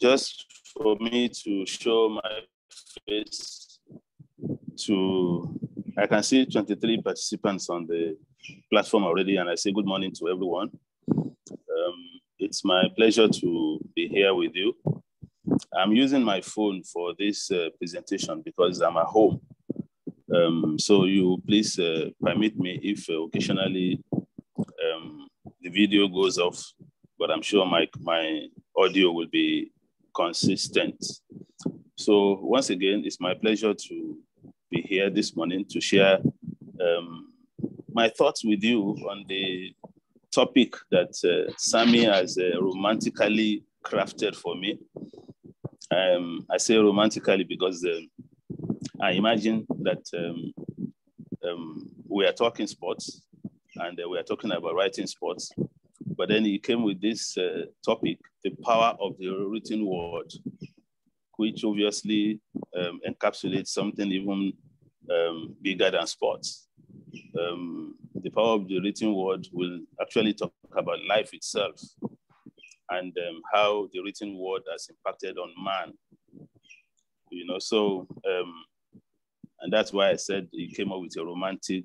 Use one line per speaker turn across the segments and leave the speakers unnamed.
just for me to show my face to, I can see 23 participants on the platform already, and I say good morning to everyone. It's my pleasure to be here with you. I'm using my phone for this presentation because I'm at home. So you please permit me if occasionally the video goes off, but I'm sure my audio will be consistent. So once again, it's my pleasure to be here this morning to share my thoughts with you on the topic that Sammy has romantically crafted for me. I say romantically because I imagine that we are talking sports and we are talking about writing sports, but then he came with this topic, the power of the written word, which obviously encapsulates something even bigger than sports. The power of the written word will actually talk about life itself and how the written word has impacted on man. You know, so, and that's why I said he came up with a romantic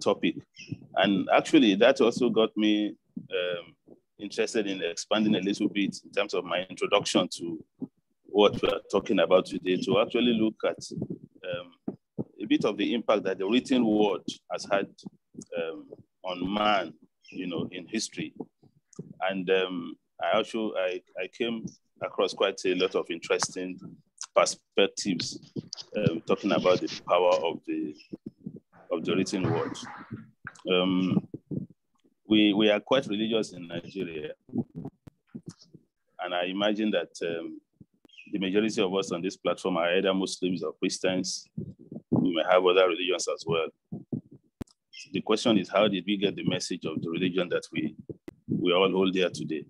topic. And actually that also got me interested in expanding a little bit in terms of my introduction to what we're talking about today, to actually look at a bit of the impact that the written word has had on man, you know, in history. And I came across quite a lot of interesting perspectives talking about the power of the written word. We are quite religious in Nigeria, and I imagine that the majority of us on this platform are either Muslims or Christians. We may have other religions as well. The question is, how did we get the message of the religion that we all hold dear today?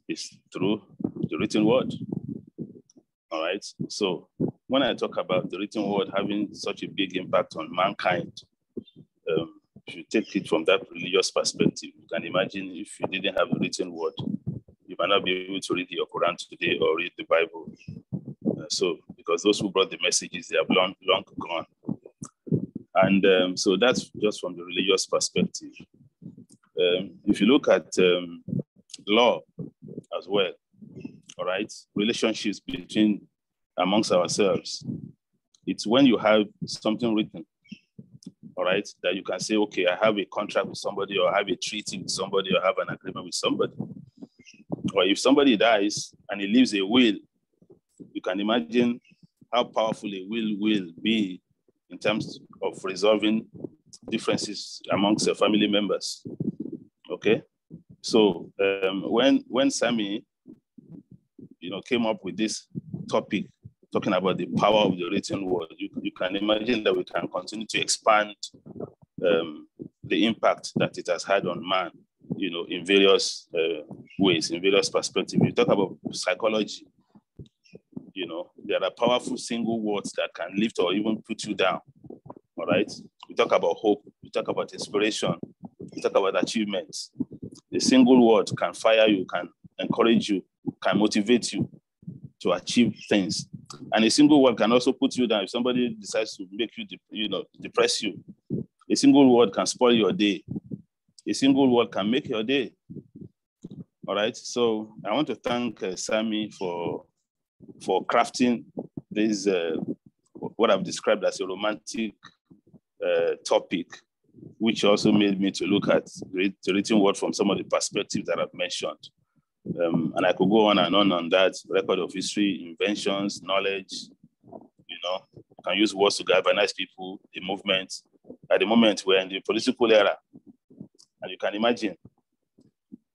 It's through the written word. All right. So when I talk about the written word having such a big impact on mankind, if you take it from that religious perspective, you can imagine if you didn't have the written word, you might not be able to read your Quran today or read the Bible. So because those who brought the messages, they have long gone. And so that's just from the religious perspective. If you look at law as well, all right, relationships amongst ourselves, it's when you have something written, all right, that you can say, okay, I have a contract with somebody, or I have a treaty with somebody, or I have an agreement with somebody. Or if somebody dies and he leaves a will, you can imagine how powerful a will be in terms of resolving differences amongst the family members. Okay, so when Sammy, you know, came up with this topic, talking about the power of the written word, you can imagine that we can continue to expand the impact that it has had on man, you know, in various ways, in various perspectives. You talk about psychology, you know, there are powerful single words that can lift or even put you down, all right? We talk about hope, we talk about inspiration, we talk about achievements. The single word can fire you, can encourage you, can motivate you to achieve things. And a single word can also put you down. If somebody decides to make you, depress you, a single word can spoil your day. A single word can make your day. All right. So I want to thank Sammy for crafting this, what I've described as a romantic topic, which also made me to look at the written word from some of the perspectives that I've mentioned. And I could go on and on that, record of history, inventions, knowledge, you know, you can use words to galvanize people, the movement. At the moment, we're in the political era. And you can imagine,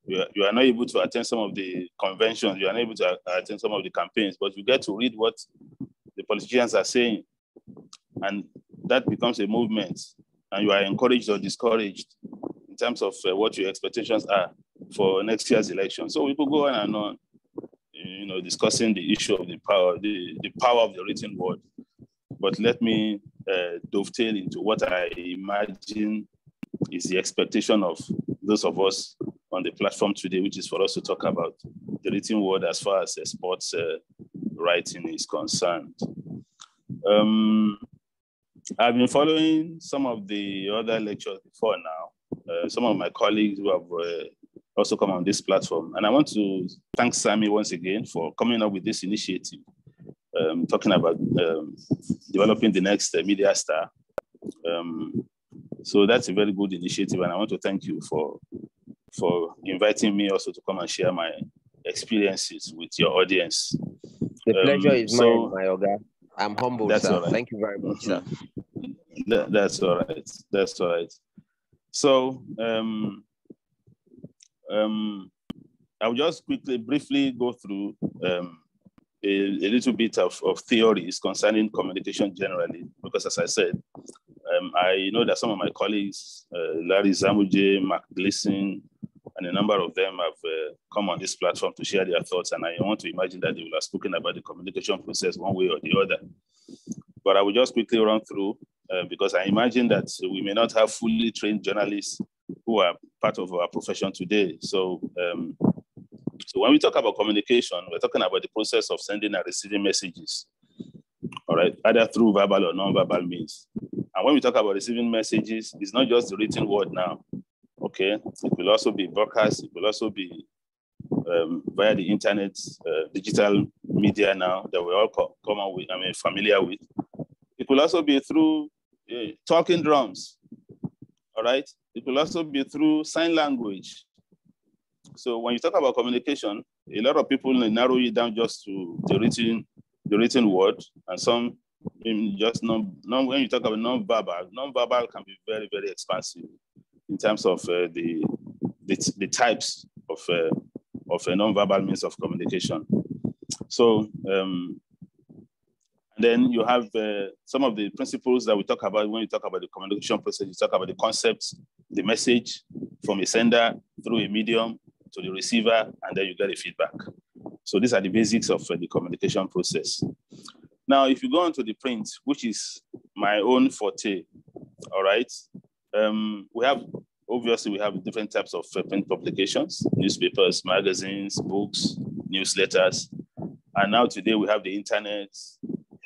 you are not able to attend some of the conventions, you are not able to attend some of the campaigns, but you get to read what the politicians are saying. And that becomes a movement. And you are encouraged or discouraged in terms of what your expectations are for next year's election. So we could go on and on, you know, discussing the issue of the power of the written word. But let me dovetail into what I imagine is the expectation of those of us on the platform today, which is for us to talk about the written word as far as sports writing is concerned. I've been following some of the other lectures before now, some of my colleagues who have also come on this platform. And I want to thank Sammy once again for coming up with this initiative, talking about developing the next media star. So that's a very good initiative, and I want to thank you for inviting me also to come and share my experiences with your audience.
The pleasure is mine, my Oga. I'm humbled,
that's
sir.
all right.
Thank you very much, sir.
That's all right. That's all right. So I'll just briefly go through a little bit of theories concerning communication generally, because as I said, I know that some of my colleagues, Larry Zamuje, Mark Gleason, and a number of them have come on this platform to share their thoughts, and I want to imagine that they will have spoken about the communication process one way or the other. But I will just quickly run through, because I imagine that we may not have fully trained journalists who are part of our profession today. So when we talk about communication, we're talking about the process of sending and receiving messages, all right, either through verbal or non-verbal means. And when we talk about receiving messages, it's not just the written word now, okay? It will also be broadcast, it will also be via the internet, digital media now that we all familiar with. It will also be through talking drums, all right? It will also be through sign language. So when you talk about communication, a lot of people narrow it down just to the written word, and some just when you talk about non-verbal can be very, very expansive in terms of the types of a non-verbal means of communication. So and then you have some of the principles that we talk about when you talk about the communication process. You talk about the concepts, the message from a sender through a medium to the receiver, and then you get a feedback. So these are the basics of the communication process. Now, if you go on to the print, which is my own forte, all right, we have different types of print publications, newspapers, magazines, books, newsletters. And now today we have the internet,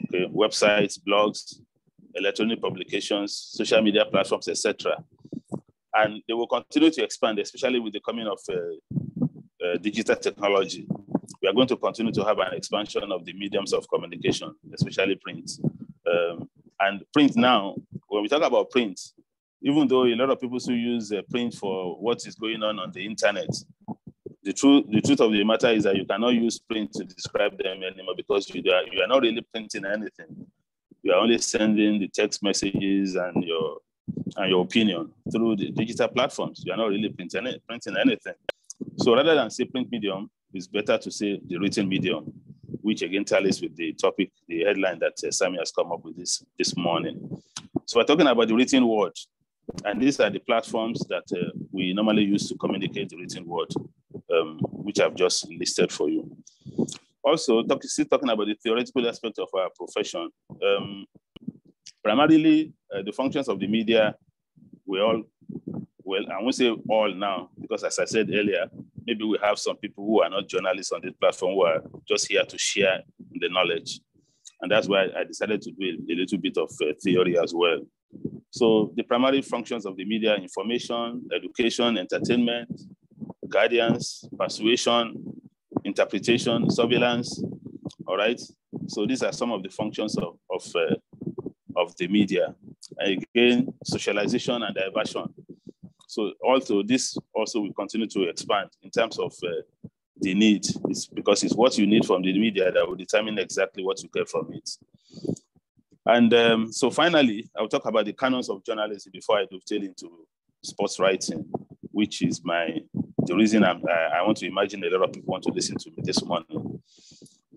okay, websites, blogs, electronic publications, social media platforms, etc. And they will continue to expand, especially with the coming of digital technology. We are going to continue to have an expansion of the mediums of communication, especially print. And print now, when we talk about print, even though a lot of people still use print for what is going on the internet, the truth of the matter is that you cannot use print to describe them anymore, because you are not really printing anything. You are only sending the text messages and your opinion through the digital platforms. You are not really printing anything. So rather than say print medium, it's better to say the written medium, which again tallies with the topic, the headline that Sammy has come up with this morning. So we're talking about the written word, and these are the platforms that we normally use to communicate the written word, which I've just listed for you. Also, still talking about the theoretical aspect of our profession. Primarily, the functions of the media, I won't say all now, because as I said earlier, maybe we have some people who are not journalists on this platform who are just here to share the knowledge. And that's why I decided to do a little bit of theory as well. So the primary functions of the media: information, education, entertainment, guidance, persuasion, interpretation, surveillance, all right? So these are some of the functions of the media. And again, socialization and diversion. So also this also will continue to expand in terms of the need. It's because it's what you need from the media that will determine exactly what you get from it. And so finally, I'll talk about the canons of journalism before I dovetail into sports writing, which is the reason I want to imagine a lot of people want to listen to me this morning.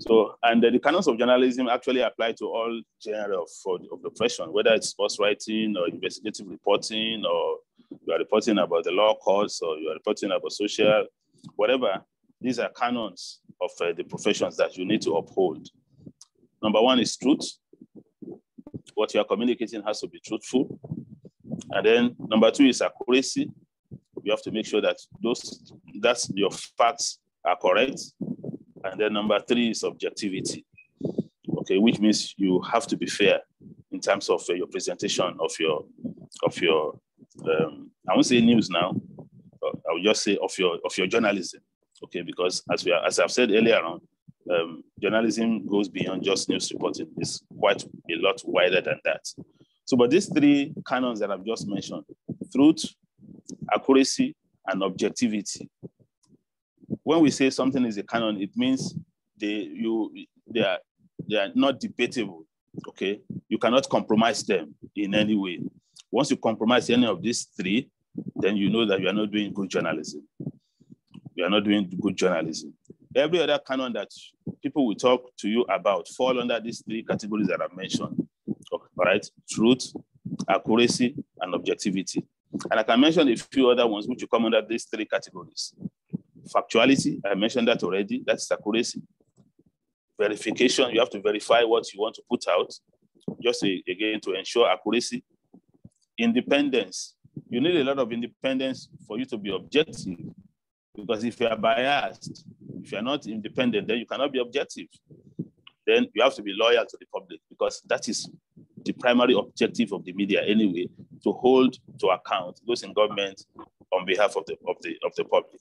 So, and the canons of journalism actually apply to all genres of the profession, whether it's sports writing or investigative reporting, or you are reporting about the law courts, or you are reporting about social, whatever. These are canons of the professions that you need to uphold. Number one is truth. What you are communicating has to be truthful. And then number two is accuracy. You have to make sure that your facts are correct. And then number 3 is objectivity. Okay, which means you have to be fair in terms of your presentation of your I won't say news now. I will just say of your journalism. Okay, because as I've said earlier on, journalism goes beyond just news reporting. It's quite a lot wider than that. So, but these 3 canons that I've just mentioned, truth, accuracy, and objectivity. When we say something is a canon, it means they are not debatable. Okay, you cannot compromise them in any way. Once you compromise any of these 3, then you know that you are not doing good journalism. You are not doing good journalism. Every other canon that people will talk to you about fall under these 3 categories that I've mentioned. All right, truth, accuracy, and objectivity. And I can mention a few other ones which will come under these 3 categories. Factuality, I mentioned that already. That's accuracy. Verification, you have to verify what you want to put out, just again to ensure accuracy. Independence, you need a lot of independence for you to be objective, because if you are biased, if you are not independent, then you cannot be objective. Then you have to be loyal to the public, because that is the primary objective of the media anyway, to hold to account those in government on behalf of the public.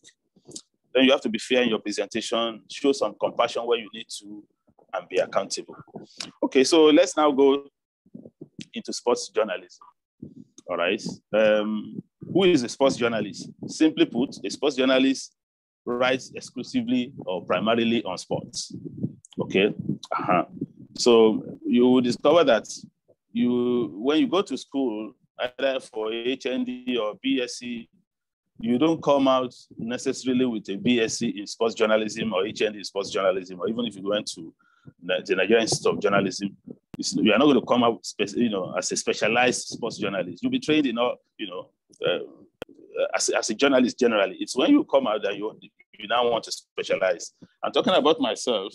Then you have to be fair in your presentation, show some compassion where you need to, and be accountable. Okay, so let's now go into sports journalism. All right. Who is a sports journalist? Simply put, a sports journalist writes exclusively or primarily on sports. Okay. So you will discover that when you go to school, either for HND or BSc, you don't come out necessarily with a BSc in sports journalism or HND in sports journalism, or even if you went to the Nigerian Institute of Journalism, you are not going to come out, as a specialized sports journalist. You'll be trained in all, as a journalist generally. It's when you come out that you now want to specialize. I'm talking about myself.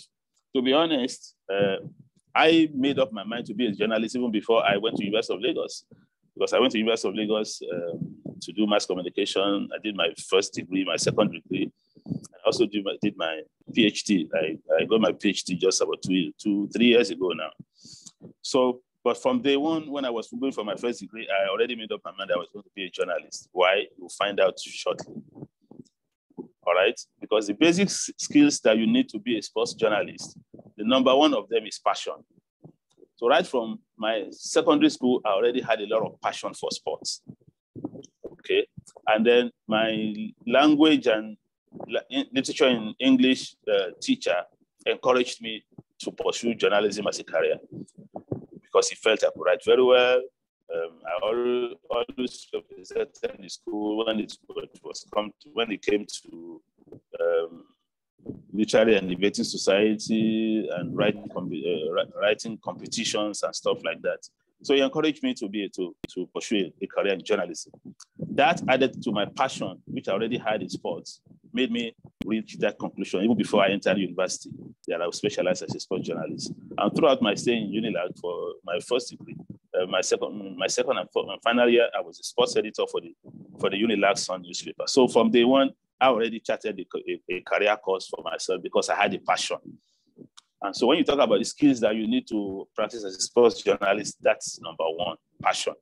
To be honest, I made up my mind to be a journalist even before I went to University of Lagos, because I went to University of Lagos to do mass communication. I did my first degree, my second degree. I also did my PhD. I got my PhD just about 3 years ago now. So, but from day one, when I was going for my first degree, I already made up my mind I was going to be a journalist. Why? You'll find out shortly. All right? Because the basic skills that you need to be a sports journalist, the number 1 of them is passion. So right from my secondary school, I already had a lot of passion for sports. Okay. And then my language and literature in English teacher encouraged me to pursue journalism as a career, because he felt I could write very well. I always represented the school when it came to literary and debating society and writing competitions and stuff like that. So he encouraged me to pursue a career in journalism. That added to my passion, which I already had in sports, made me reach that conclusion even before I entered university, that I was specialized as a sports journalist. And throughout my stay in Unilag for my first degree, my second and final year, I was a sports editor for the Unilag Sun newspaper. So from day one, I already charted a career course for myself because I had a passion. And so when you talk about the skills that you need to practice as a sports journalist, that's number 1, passion.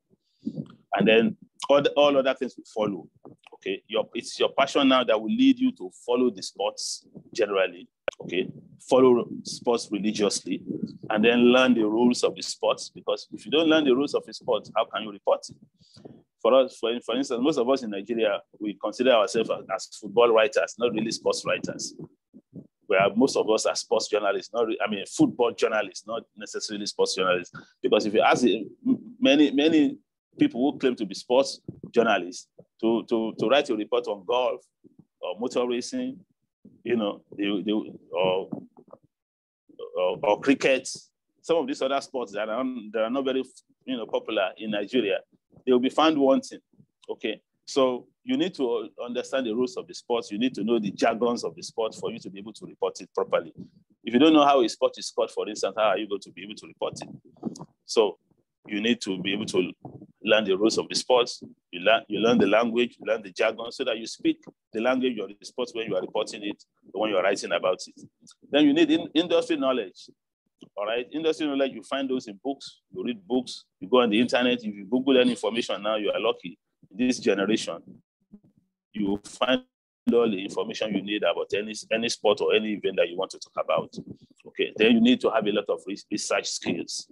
And then all other things will follow. Okay, it's your passion now that will lead you to follow the sports generally. Okay, follow sports religiously, and then learn the rules of the sports. Because if you don't learn the rules of the sport, how can you report it? For us, for instance, most of us in Nigeria, we consider ourselves as football writers, not really sports writers. Where most of us are sports journalists, football journalists, not necessarily sports journalists. Because if you ask many people who claim to be sports journalists to write a report on golf or motor racing, or cricket, some of these other sports that are not very popular in Nigeria, they will be found wanting. Okay, so you need to understand the rules of the sports. You need to know the jargons of the sport for you to be able to report it properly. If you don't know how a sport is scored, for instance, how are you going to be able to report it? So you need to be able to learn the rules of the sports, you learn the language, you learn the jargon, so that you speak the language of the sports when you are reporting it, or when you are writing about it. Then you need industry knowledge. All right, industry knowledge, you find those in books, you read books, you go on the internet. If you Google any information now, you are lucky. In this generation, you will find all the information you need about any sport or any event that you want to talk about. Okay, then you need to have a lot of research skills.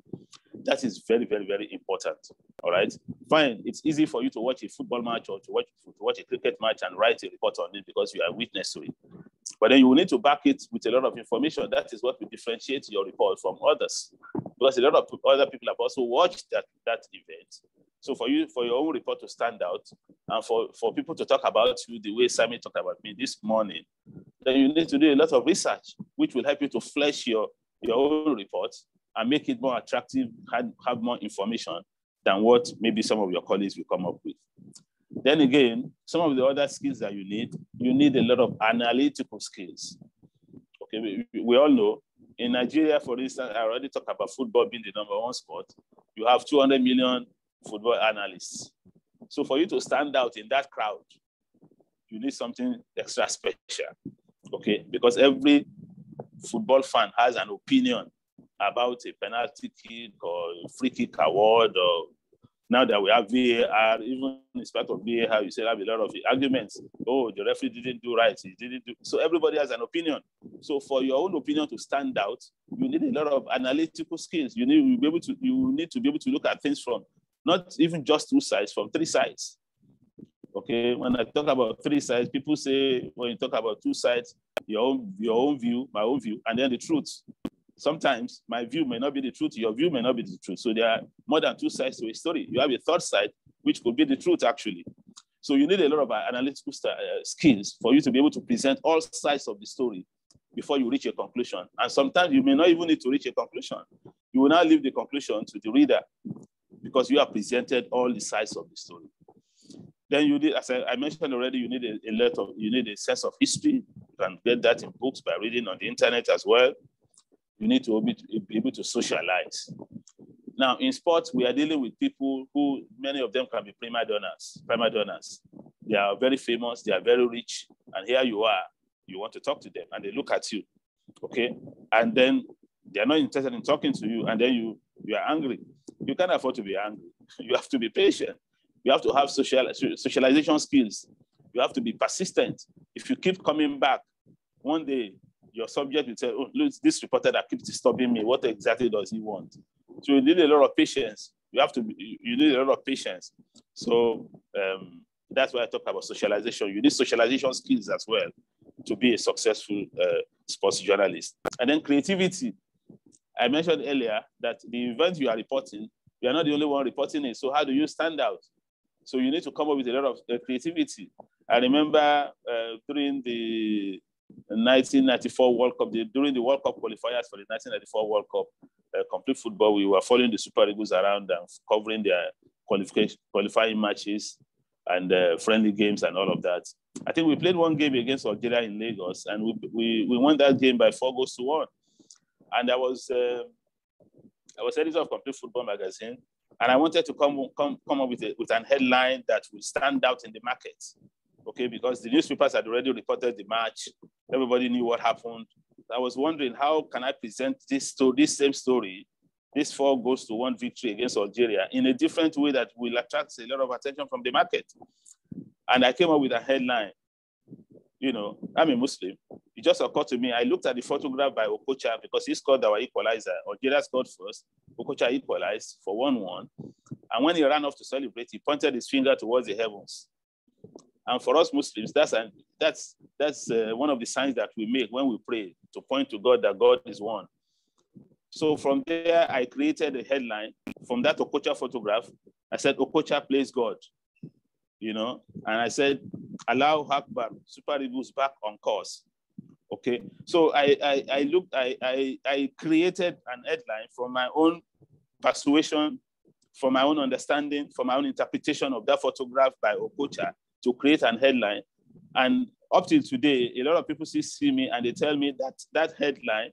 That is very, very, very important. All right, fine. It's easy for you to watch a football match or to watch a cricket match and write a report on it because you are witness to it. But then you will need to back it with a lot of information. That is what will differentiate your report from others, because a lot of other people have also watched that event. So for your own report to stand out, and for people to talk about you the way Sammy talked about me this morning, then you need to do a lot of research, which will help you to flesh your own report and make it more attractive, have more information than what maybe some of your colleagues will come up with. Then again, some of the other skills that you need a lot of analytical skills. Okay, we all know in Nigeria, for instance, I already talked about football being the #1 sport. You have 200 million football analysts. So for you to stand out in that crowd, you need something extra special. Okay, because every football fan has an opinion about a penalty kick or a free kick award, or now that we have VAR, even in spite of VAR, you still have a lot of arguments. Oh, the referee didn't do right. He didn't do. So everybody has an opinion. So for your own opinion to stand out, you need a lot of analytical skills. You need to be able to look at things from not even just 2 sides, from 3 sides. Okay, when I talk about 3 sides, people say when you talk about 2 sides, your own view, my own view, and then the truth. Sometimes my view may not be the truth, your view may not be the truth. So there are more than 2 sides to a story. You have a 3rd side, which could be the truth, actually. So you need a lot of analytical skills for you to be able to present all sides of the story before you reach a conclusion. And sometimes you may not even need to reach a conclusion. You will now leave the conclusion to the reader because you have presented all the sides of the story. Then you need, as I mentioned already, you need a sense of history. You can get that in books by reading on the internet as well. You need to be able to socialize. Now, in sports, we are dealing with people who, many of them can be prima donnas. They are very famous, they are very rich, and here you are, you want to talk to them, and they look at you, okay? And then they are not interested in talking to you, and then you are angry. You can't afford to be angry. You have to be patient. You have to have socialization skills. You have to be persistent. If you keep coming back, one day, your subject will say, oh, look, this reporter that keeps disturbing me, what exactly does he want? So you need a lot of patience. You need a lot of patience. So that's why I talk about socialization. You need socialization skills as well to be a successful sports journalist. And then creativity. I mentioned earlier that the event you are reporting, you are not the only one reporting it. So how do you stand out? So you need to come up with a lot of creativity. I remember during the 1994 World Cup, during the World Cup qualifiers for the 1994 World Cup, complete football, we were following the Super Eagles around and covering their qualifying matches and friendly games and all of that. I think we played one game against Algeria in Lagos, and we won that game by 4-1. And I was editor of Complete Football magazine, and I wanted to come up with an headline that would stand out in the market. Okay, because the newspapers had already reported the match. Everybody knew what happened. I was wondering, how can I present this same story, this 4-1 victory against Algeria, in a different way that will attract a lot of attention from the market? And I came up with a headline. You know, I'm a Muslim. It just occurred to me. I looked at the photograph by Okocha because he scored our equalizer. Algeria scored first. Okocha equalized for 1-1. And when he ran off to celebrate, he pointed his finger towards the heavens. And for us Muslims, that's one of the signs that we make when we pray, to point to God that God is one. So from there, I created a headline. From that Okocha photograph, I said, Okocha plays God. You know, and I said, Alao Akbar, Super Eagles back on course. Okay, so I created an headline from my own persuasion, from my own understanding, from my own interpretation of that photograph by Okocha to create an headline. And up till today, a lot of people still see me and they tell me that headline,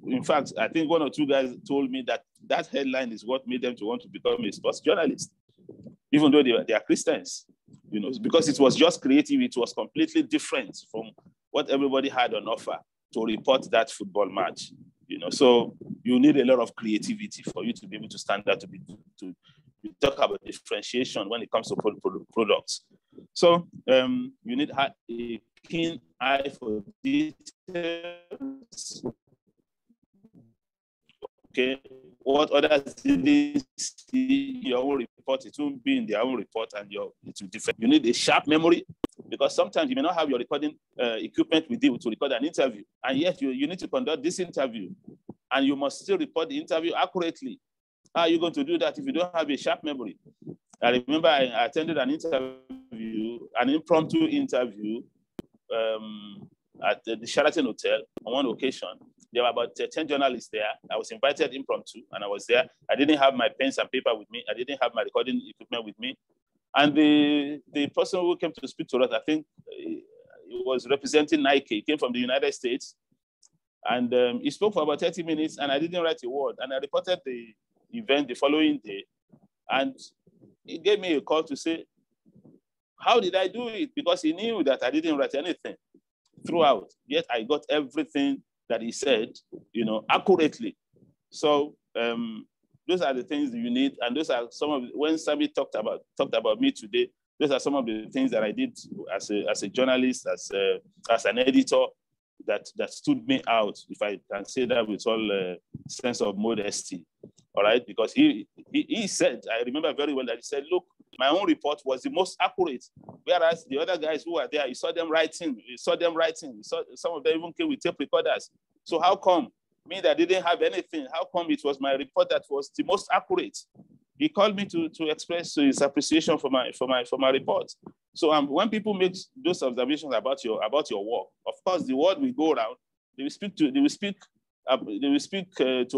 in fact, I think 1 or 2 guys told me that headline is what made them to want to become a sports journalist. even though they are Christians, you know, because it was just creative. It was completely different from what everybody had on offer to report that football match, you know. So you need a lot of creativity for you to be able to stand out to talk about differentiation when it comes to products. So you need a keen eye for details. Okay, what others didn't see your own report, it won't be in their own report, and it will differ. You need a sharp memory, because sometimes you may not have your recording equipment with you to record an interview, and yet you need to conduct this interview, and you must still report the interview accurately. How are you going to do that if you don't have a sharp memory? I remember I attended an interview, an impromptu interview at the Sheraton Hotel on one occasion. There were about 10 journalists there. I was invited impromptu, and I was there. I didn't have my pens and paper with me. I didn't have my recording equipment with me. And the person who came to speak to us, I think he was representing Nike. He came from the United States. And he spoke for about 30 minutes, and I didn't write a word. And I reported the event the following day. And he gave me a call to say, how did I do it? Because he knew that I didn't write anything throughout. Yet I got everything that he said, you know, accurately. So those are the things that you need. And those are some of, when Sammy talked about me today, those are some of the things that I did as a journalist, as an editor, that stood me out, if I can say that with all sense of modesty. All right, because he said, I remember very well that he said, look, my own report was the most accurate, whereas the other guys who were there, you saw them writing, some of them even came with tape recorders. So how come me that didn't have anything, how come it was my report that was the most accurate? He called me to express his appreciation for my report. So when people make those observations about your work, of course the word will go around. They will speak to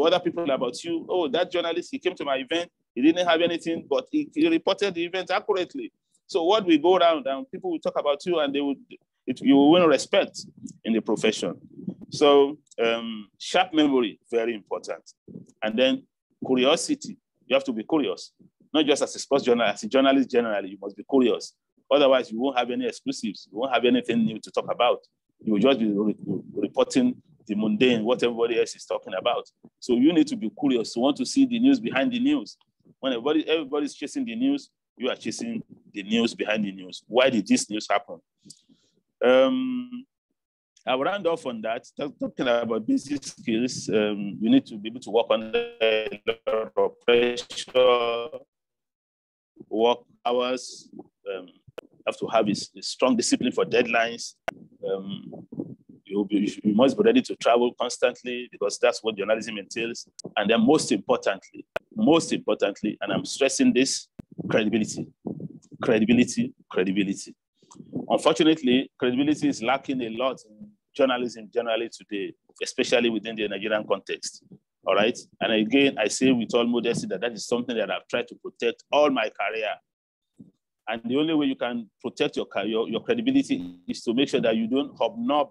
other people about you. Oh, that journalist, he came to my event, he didn't have anything, but he reported the event accurately. So what will go around, and people will talk about you, and you will win respect in the profession. So sharp memory, very important. And then curiosity. You have to be curious, not just as a sports journalist, as a journalist generally, you must be curious. Otherwise, you won't have any exclusives. You won't have anything new to talk about. You will just be reporting the mundane, what everybody else is talking about. So you need to be curious. You want to see the news behind the news. When everybody's chasing the news, you are chasing the news behind the news. Why did this news happen? I'll round off on that, talking about basic skills. You need to be able to work under a lot of pressure, work hours. You have to have a strong discipline for deadlines. You must be ready to travel constantly, because that's what journalism entails. And then most importantly, and I'm stressing this, credibility. Unfortunately, credibility is lacking a lot in journalism generally today, especially within the Nigerian context. All right. And again, I say with all modesty that is something that I've tried to protect all my career. And the only way you can protect your credibility is to make sure that you don't hobnob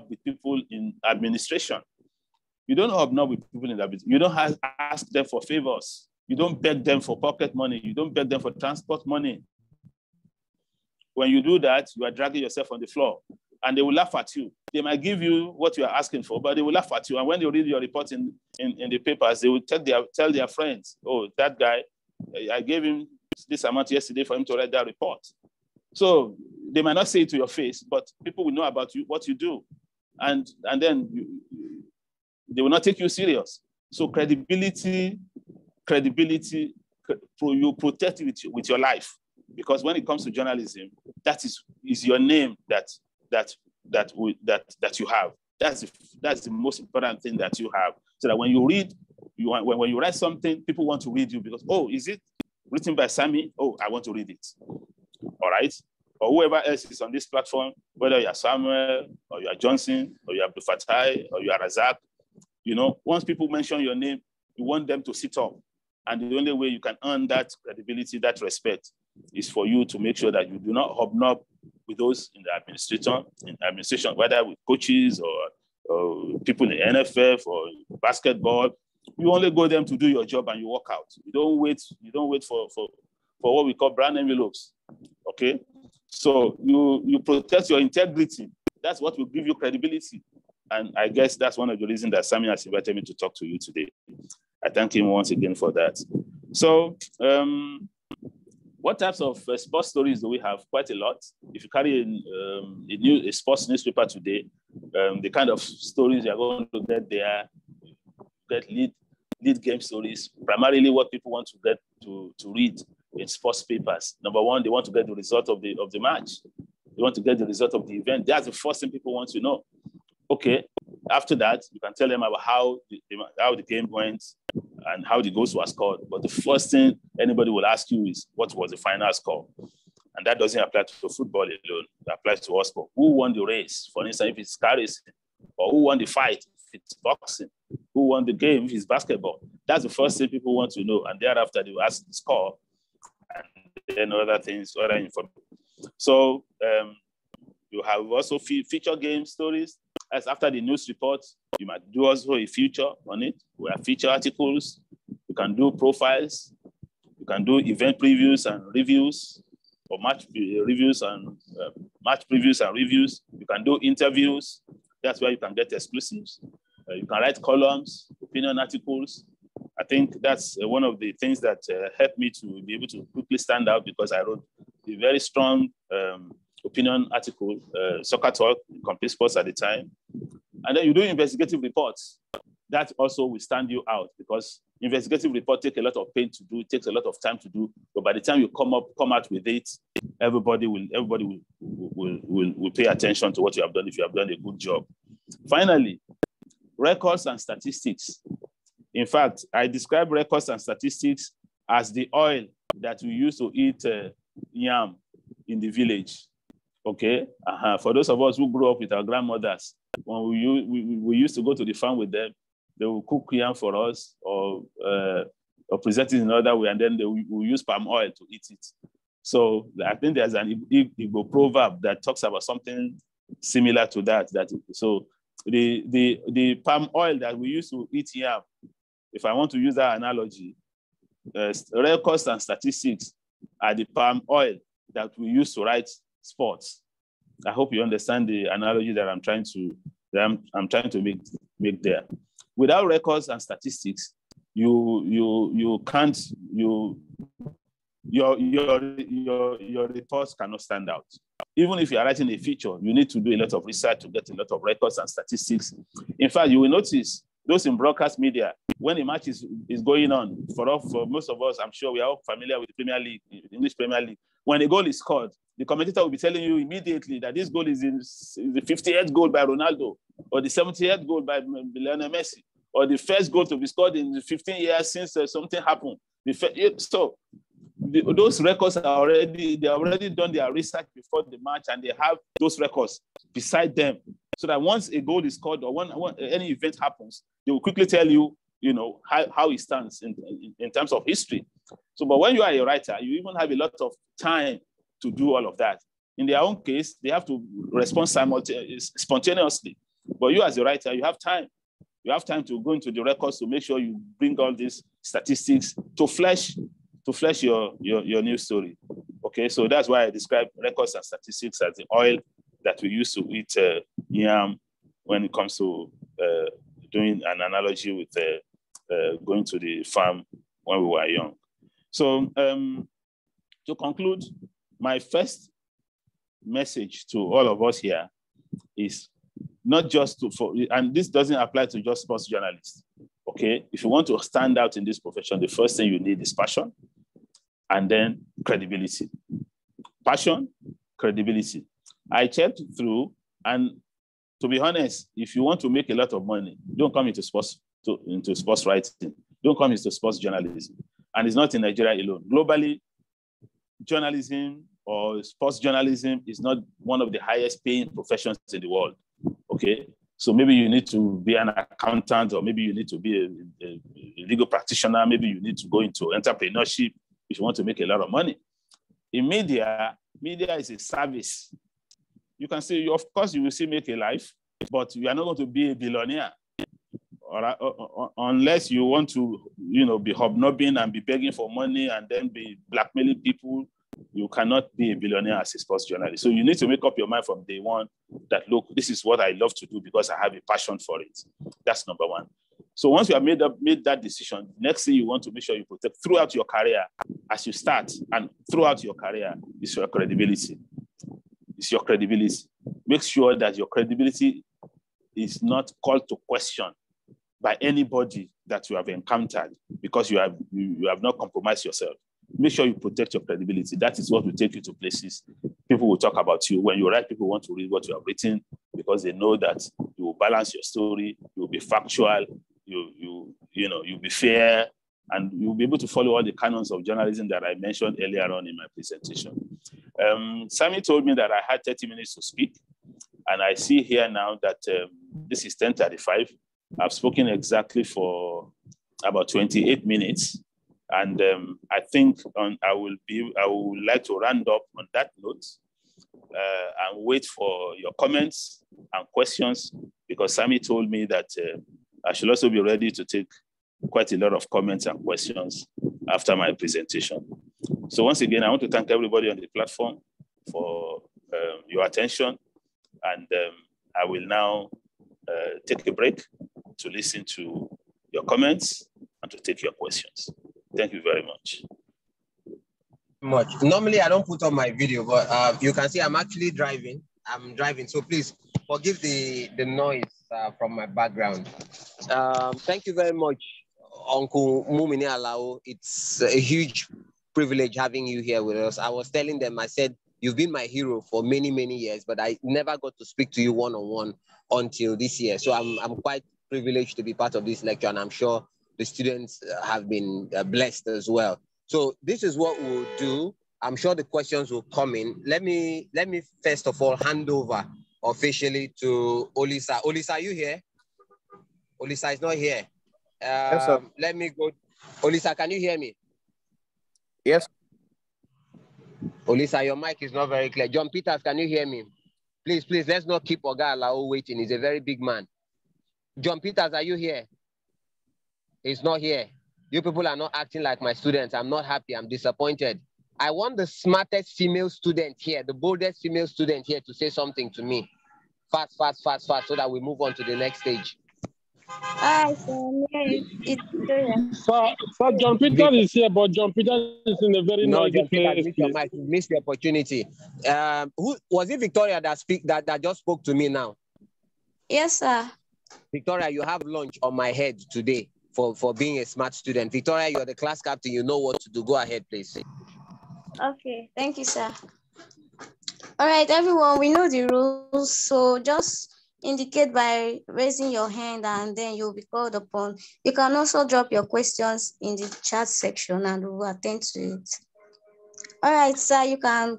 with people in administration. You don't hobnob with people in administration. You don't ask them for favors. You don't beg them for pocket money. You don't beg them for transport money. When you do that, you are dragging yourself on the floor, and they will laugh at you. They might give you what you are asking for, but they will laugh at you. And when they read your report in the papers, they will tell their friends, oh, that guy, I gave him this amount yesterday for him to write that report. So they might not say it to your face, but people will know about you, what you do. And then they will not take you serious. So credibility, you protect it with your life. Because when it comes to journalism, that is your name that you have. That's the most important thing that you have. So that when you read, when you write something, people want to read you because, oh, is it written by Sammy? Oh, I want to read it. All right. Or whoever else is on this platform, whether you are Samuel or you are Johnson or you are Abdul Fatai or you are Razak, you know, once people mention your name, you want them to sit up. And the only way you can earn that credibility, that respect, is for you to make sure that you do not hobnob with those in the administration, whether with coaches or people in the NFF or basketball. You only go there to do your job and you walk out. You don't wait for for what we call brown envelopes. Okay, so you protect your integrity. That's what will give you credibility. And I guess that's one of the reasons that Sammy has invited me to talk to you today. I thank him once again for that. So what types of sports stories do we have? Quite a lot. If you carry a sports newspaper today, the kind of stories you're going to get there, get lead game stories, primarily what people want to get to read in sports papers. Number one, they want to get the result of the match. They want to get the result of the event. That's the first thing people want to know. Okay, after that, you can tell them about how the game went and how the goals were scored. But the first thing anybody will ask you is, what was the final score? And that doesn't apply to football alone. It applies to all sport. Who won the race? For instance, if it's car racing, or who won the fight, if it's boxing, who won the game, if it's basketball. That's the first thing people want to know. And thereafter, they will ask the score and then other things, other information. So you have also feature game stories. As after the news report, you might do also a feature on it. We have feature articles. You can do profiles. You can do event previews and reviews, or match reviews and match previews and reviews. You can do interviews. That's where you can get exclusives. You can write columns, opinion articles. I think that's one of the things that helped me to be able to quickly stand out, because I wrote a very strong opinion article, Soccer Talk, Complete Sports at the time. And then you do investigative reports. That also will stand you out, because investigative reports take a lot of pain to do, it takes a lot of time to do. But by the time you come out with it, everybody will pay attention to what you have done if you have done a good job. Finally, records and statistics. In fact, I describe records and statistics as the oil that we use to eat yam in the village. Okay, for those of us who grew up with our grandmothers, when we used to go to the farm with them, they will cook yam for us, or present it in another way, and then they will use palm oil to eat it. So I think there's an Igbo proverb that talks about something similar to that. So the palm oil that we used to eat yam, if I want to use that analogy, records and statistics are the palm oil that we use to write sports. I hope you understand the analogy that I'm trying to make there. Without records and statistics, your reports cannot stand out. Even if you are writing a feature, you need to do a lot of research to get a lot of records and statistics. In fact, you will notice those in broadcast media, when a match is going on, for most of us, I'm sure we are all familiar with the Premier League, English Premier League. When a goal is scored, the commentator will be telling you immediately that this goal is the 58th goal by Ronaldo, or the 70th goal by Lionel Messi, or the first goal to be scored in the 15 years since something happened. Those records are already done their research before the match, and they have those records beside them, so that once a goal is scored or when any event happens, they will quickly tell you, how it stands in terms of history. So, but when you are a writer, you even have a lot of time to do all of that. In their own case, they have to respond spontaneously. But you as a writer, you have time. You have time to go into the records to make sure you bring all these statistics to flesh your news story. Okay, so that's why I describe records and statistics as the oil that we use to eat yam when it comes to doing an analogy with going to the farm when we were young. So to conclude, my first message to all of us here is not just and this doesn't apply to just sports journalists, okay? If you want to stand out in this profession, the first thing you need is passion, and then credibility. Passion, credibility. I checked through, and to be honest, if you want to make a lot of money, don't come into sports writing. Don't come into sports journalism. And it's not in Nigeria alone. Globally, journalism or sports journalism is not one of the highest paying professions in the world. Okay, so maybe you need to be an accountant, or maybe you need to be a legal practitioner. Maybe you need to go into entrepreneurship if you want to make a lot of money. In media is a service. You can say, of course, you will still make a life, but you are not going to be a billionaire. unless you want to, be hobnobbing and be begging for money and then be blackmailing people, you cannot be a billionaire as a sports journalist. So you need to make up your mind from day one that, look, this is what I love to do because I have a passion for it. That's number one. So once you have made that decision, next thing you want to make sure you protect throughout your career, as you start and throughout your career, is your credibility. It's your credibility. Make sure that your credibility is not called to question by anybody that you have encountered because you have not compromised yourself. Make sure you protect your credibility. That is what will take you to places. People will talk about you. When you write, people want to read what you have written because they know that you will balance your story, you will be factual, you'll be fair, and you'll be able to follow all the canons of journalism that I mentioned earlier on in my presentation. Sammy told me that I had 30 minutes to speak, and I see here now that this is 10:35. I've spoken exactly for about 28 minutes. And I think I would like to round up on that note and wait for your comments and questions, because Sammy told me that I should also be ready to take quite a lot of comments and questions after my presentation. So once again, I want to thank everybody on the platform for your attention. And I will now take a break to listen to your comments and to take your questions. Thank you very much.
Normally, I don't put on my video, but you can see I'm actually driving. I'm driving, so please forgive the noise from my background. Thank you very much, Uncle Mumini Alao. It's a huge privilege having you here with us. I was telling them, I said, you've been my hero for many, many years, but I never got to speak to you one-on-one until this year. So I'm quite privileged to be part of this lecture, and I'm sure the students have been blessed as well. So this is what we'll do. I'm sure the questions will come in. Let me first of all hand over officially to Olisa. Olisa, are you here? Olisa is not here.
Yes, sir.
Let me go. Olisa, can you hear me?
Yes.
Olisa, your mic is not very clear. John Peters, can you hear me? Please, let's not keep Oga Alao waiting. He's a very big man. John Peters, are you here? He's not here. You people are not acting like my students. I'm not happy. I'm disappointed. I want the smartest female student here, the boldest female student here to say something to me. Fast, so that we move on to the next stage.
Hi, so it's Victoria.
So John Peters is here, but John Peters is in a very noisy place.
Missed your mic. You missed the opportunity. Who was it? Victoria that just spoke to me now?
Yes, sir.
Victoria, you have lunch on my head today for being a smart student. Victoria, you're the class captain. You know what to do. Go ahead, please.
Okay, thank you, sir. All right, everyone, we know the rules, so just indicate by raising your hand and then you'll be called upon. You can also drop your questions in the chat section and we'll attend to it. All right, sir, you can,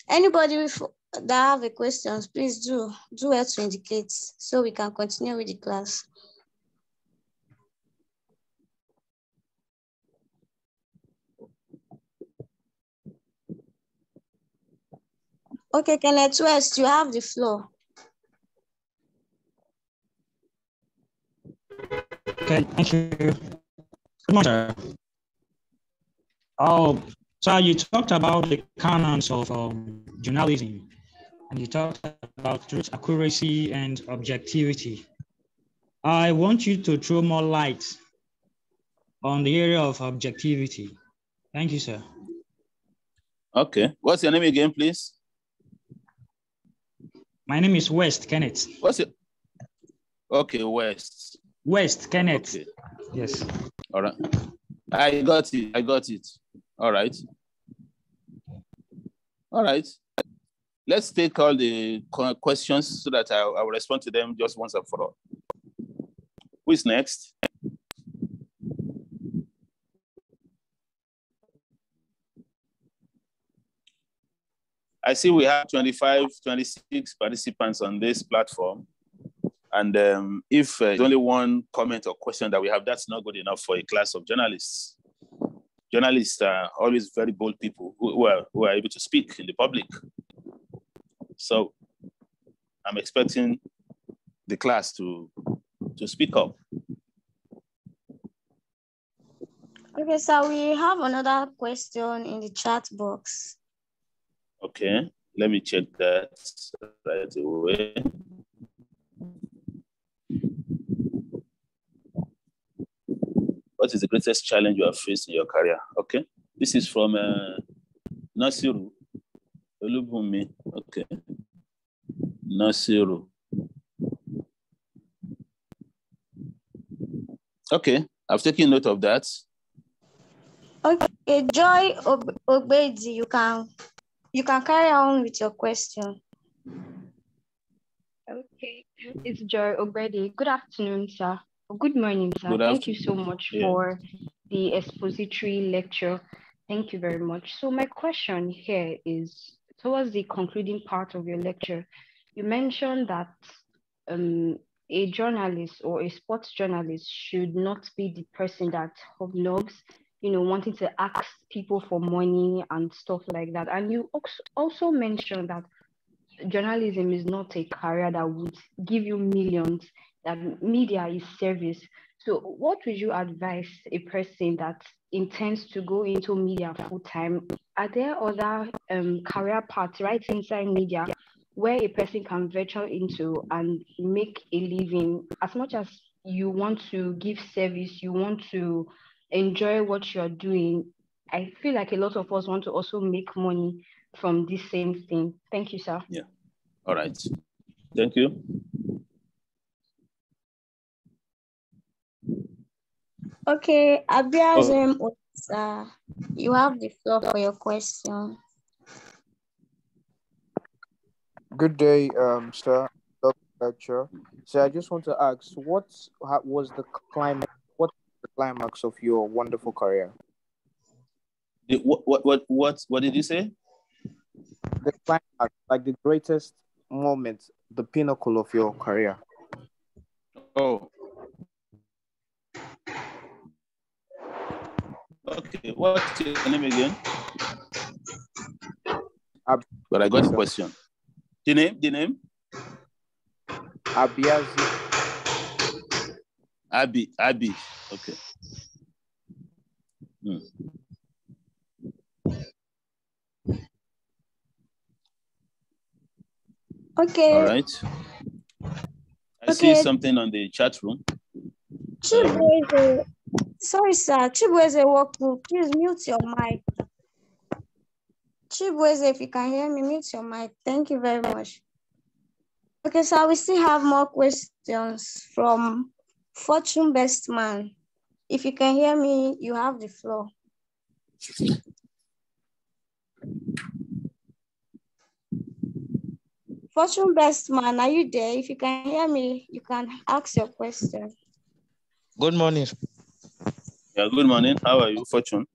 anybody that have a questions, please do well to indicate so we can continue with the class. Okay, Kenneth West, you have the floor.
Okay, thank you. Good morning, sir. Oh, so you talked about the canons of journalism, and you talked about truth, accuracy, and objectivity. I want you to throw more light on the area of objectivity. Thank you, sir.
Okay, what's your name again, please?
My name is West Kenneth.
What's it? Okay, West.
West Kenneth.
Okay.
Yes.
All right. I got it. All right. Let's take all the questions so that I will respond to them just once and for all. Who is next? I see we have 25, 26 participants on this platform. And if there's only one comment or question that we have, that's not good enough for a class of journalists. Journalists are always very bold people who are able to speak in the public. So I'm expecting the class to speak up.
Okay, so we have another question in the chat box.
Okay, let me check that right away. What is the greatest challenge you have faced in your career? Okay, this is from Nasiru Olubumi. Okay, Nasiru. Okay, I've taken note of that.
Okay, Joy Obedi, you can carry on with your question.
Okay, it's Joy Obedi. Good afternoon, sir. Good morning, sir. Thank you so much for the expository lecture. Thank you very much. So my question here is towards the concluding part of your lecture. You mentioned that a journalist or a sports journalist should not be the person that hobnobs, wanting to ask people for money and stuff like that. And you also mentioned that journalism is not a career that would give you millions, that media is service. So what would you advise a person that intends to go into media full-time? Are there other career paths right inside media where a person can venture into and make a living? As much as you want to give service, you want to enjoy what you're doing, I feel like a lot of us want to also make money from this same thing. Thank you, sir.
Yeah. All right. Thank you.
Okay, Abiazem, you have the floor for your question.
Good day, sir. Lecture. So I just want to ask, what was the climax of your wonderful career?
What did you say?
The climax, like the greatest moment, the pinnacle of your career.
Oh. Okay, what's your name again? But I got the question. The name?
Abiazi.
Abi. Okay.
Okay.
All right. I see something on the chat room.
Sorry, sir. Chibueze Woku, please mute your mic. Chibueze, if you can hear me, mute your mic. Thank you very much. Okay, so we still have more questions from Fortune Best Man. If you can hear me, you have the floor. Fortune Best Man, are you there? If you can hear me, you can ask your question.
Good morning.
Yeah, good morning. How are you, Fortune?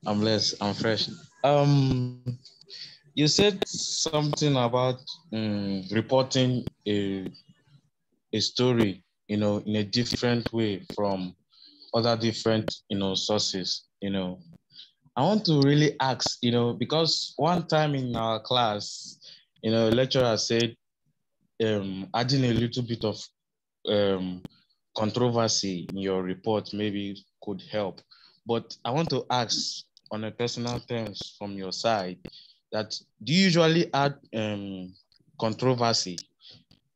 I'm blessed. I'm fresh. You said something about reporting a story, in a different way from other different, sources. I want to really ask, because one time in our class, a lecturer said, adding a little bit of controversy in your report maybe could help. But I want to ask on a personal terms from your side that do you usually add controversy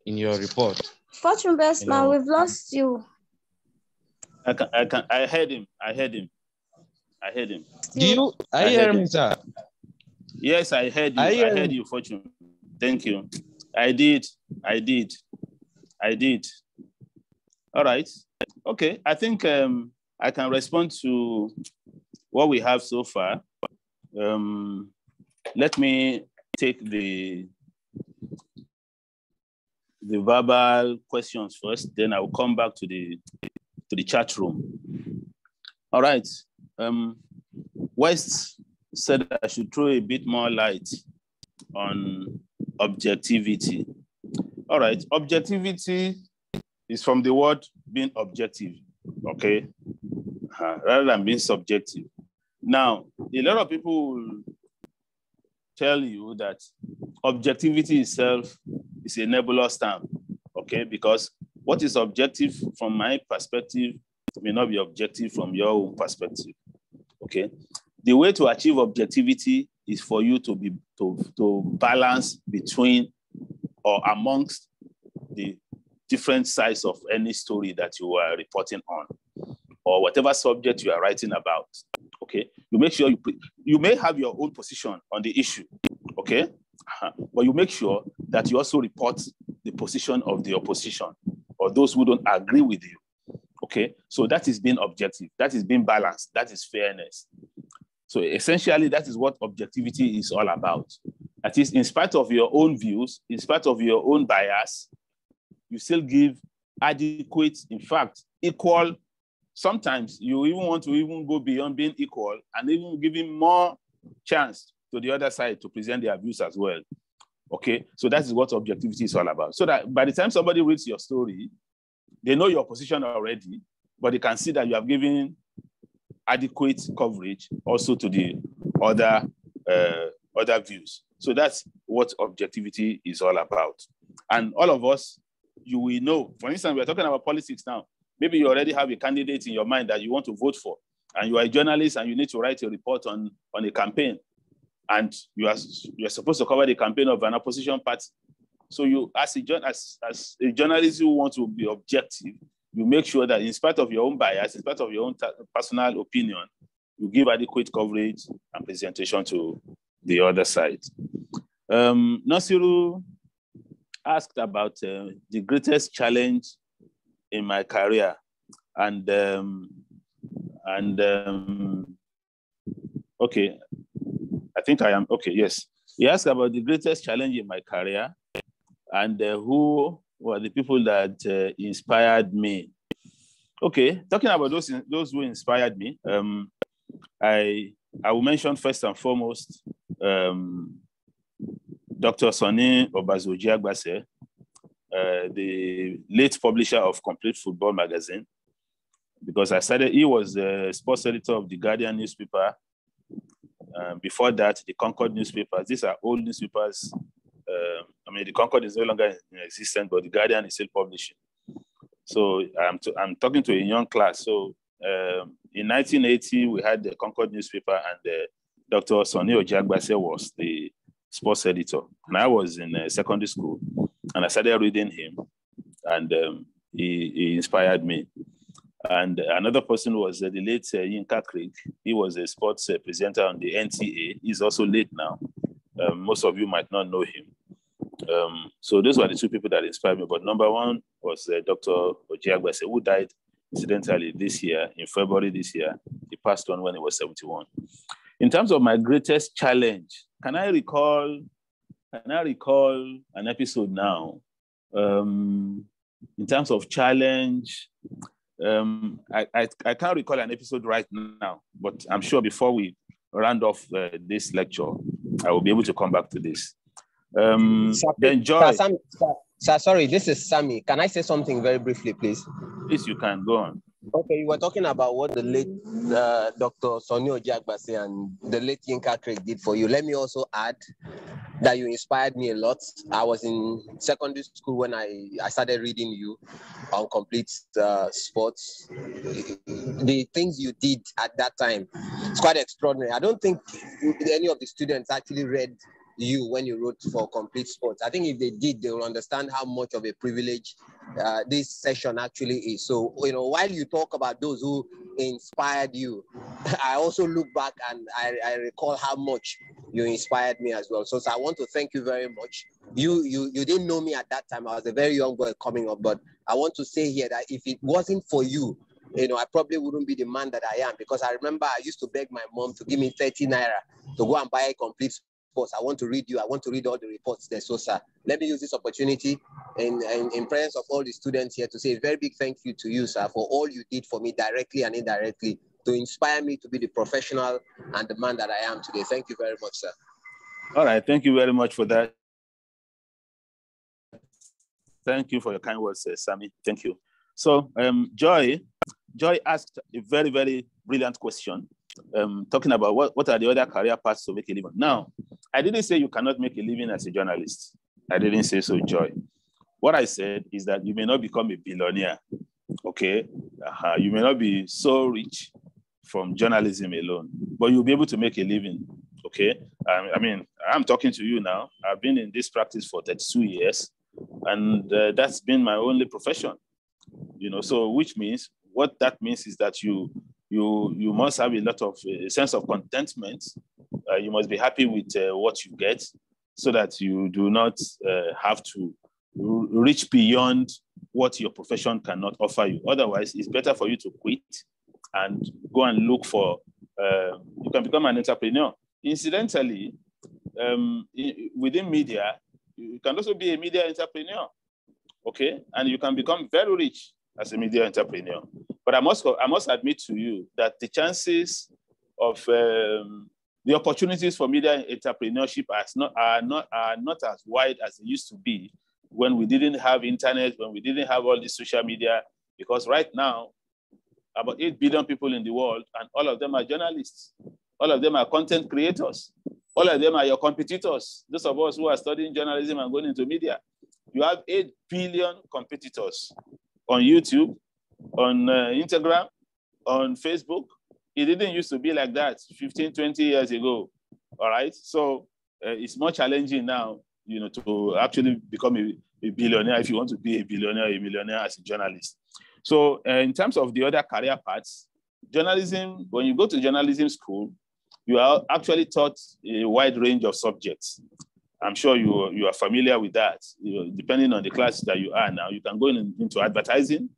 in your report?
Fortune Best Man, we've lost you.
I heard him.
Do you hear me, sir?
Yes, I heard you. I heard you, Fortune. Thank you. I did. All right. Okay. I think I can respond to what we have so far. Let me take the verbal questions first, then I will come back to the chat room. All right. West said I should throw a bit more light on objectivity. All right. Objectivity is from the word being objective, okay? Rather than being subjective. Now, a lot of people will tell you that objectivity itself is a nebulous term, okay? Because what is objective from my perspective may not be objective from your own perspective. Okay. The way to achieve objectivity is for you to balance between or amongst the different sides of any story that you are reporting on, or whatever subject you are writing about. Okay, you make sure you may have your own position on the issue. Okay, but you make sure that you also report the position of the opposition or those who don't agree with you. Okay, so that is being objective, that is being balanced, that is fairness. So essentially, that is what objectivity is all about. That is, in spite of your own views, in spite of your own bias, you still give adequate, in fact, equal. Sometimes you even want to even go beyond being equal and even giving more chance to the other side to present their views as well. Okay, so that is what objectivity is all about. So that by the time somebody reads your story, they know your position already, but they can see that you have given adequate coverage also to the other views. So that's what objectivity is all about. And all of us, you will know. For instance, we're talking about politics now. Maybe you already have a candidate in your mind that you want to vote for, and you are a journalist and you need to write a report on a campaign, and you are supposed to cover the campaign of an opposition party. So you, as a journalist who wants to be objective, you make sure that in spite of your own bias, in spite of your own personal opinion, you give adequate coverage and presentation to the other side. Nasiru asked about the greatest challenge in my career, and okay, I think I am okay. Yes, he asked about the greatest challenge in my career, and who were the people that inspired me. Okay, talking about those who inspired me, I will mention first and foremost Dr. Sonny Obasoji-Agbase, the late publisher of Complete Football magazine, because he was the sports editor of the Guardian newspaper. Before that, the Concord newspapers. These are old newspapers. The Concord is no longer in existence, but the Guardian is still publishing. So I'm talking to a young class. So in 1980, we had the Concord newspaper, and Dr. Sonny Obasoji-Agbase was the sports editor. And I was in secondary school, and I started reading him, and he inspired me. And another person was the late Yinka Craig. He was a sports presenter on the NTA. He's also late now. Most of you might not know him. So those were the two people that inspired me. But number one was Dr. Obasoji-Agbase, who died incidentally this year, in February this year. He passed on when he was 71. In terms of my greatest challenge, can I recall an episode now? In terms of challenge, I can't recall an episode right now, but I'm sure before we round off this lecture, I will be able to come back to this. Then Joy.
Sir, sorry, this is Sammy. Can I say something very briefly, please?
Yes, you can. Go on.
Okay, you were talking about what the late Dr. Sonny Obasoji-Agbase and the late Yinka Craig did for you. Let me also add that you inspired me a lot. I was in secondary school when I started reading you on Complete Sports. The things you did at that time, it's quite extraordinary. I don't think any of the students actually read you when you wrote for Complete Sports. I think if they did, they will understand how much of a privilege this session actually is. So, while you talk about those who inspired you, I also look back and I recall how much you inspired me as well. So I want to thank you very much. You didn't know me at that time. I was a very young boy coming up, but I want to say here that if it wasn't for you, I probably wouldn't be the man that I am, because I remember I used to beg my mom to give me 30 naira to go and buy a Complete Sports. I want to read you. I want to read all the reports there. So, sir, let me use this opportunity in presence of all the students here to say a very big thank you to you, sir, for all you did for me directly and indirectly to inspire me to be the professional and the man that I am today. Thank you very much, sir.
All right. Thank you very much for that. Thank you for your kind words, Sammy. Thank you. So, Joy asked a very, very brilliant question, talking about what are the other career paths to make a living. Now, I didn't say you cannot make a living as a journalist. I didn't say so, Joy. What I said is that you may not become a billionaire, okay? You may not be so rich from journalism alone, but you'll be able to make a living, okay? I mean, I'm talking to you now. I've been in this practice for 32 years, and that's been my only profession, you know, so which means, what that means is that you must have a lot of a sense of contentment. You must be happy with what you get, so that you do not have to reach beyond what your profession cannot offer you. Otherwise, it's better for you to quit and go and look for, you can become an entrepreneur. Incidentally, within media, you can also be a media entrepreneur, okay? And you can become very rich as a media entrepreneur. But I must admit to you that the chances of the opportunities for media entrepreneurship are not as wide as they used to be when we didn't have internet, when we didn't have all this social media, because right now, about 8 billion people in the world, and all of them are journalists. All of them are content creators. All of them are your competitors. Those of us who are studying journalism and going into media. You have 8 billion competitors on YouTube, on Instagram, on Facebook. It didn't used to be like that 15, 20 years ago, all right? So it's more challenging now, you know, to actually become a billionaire if you want to be a billionaire, a millionaire as a journalist. So in terms of the other career paths, journalism, when you go to journalism school, you are actually taught a wide range of subjects. I'm sure you are familiar with that. You know, depending on the class that you are now, you can go into advertising,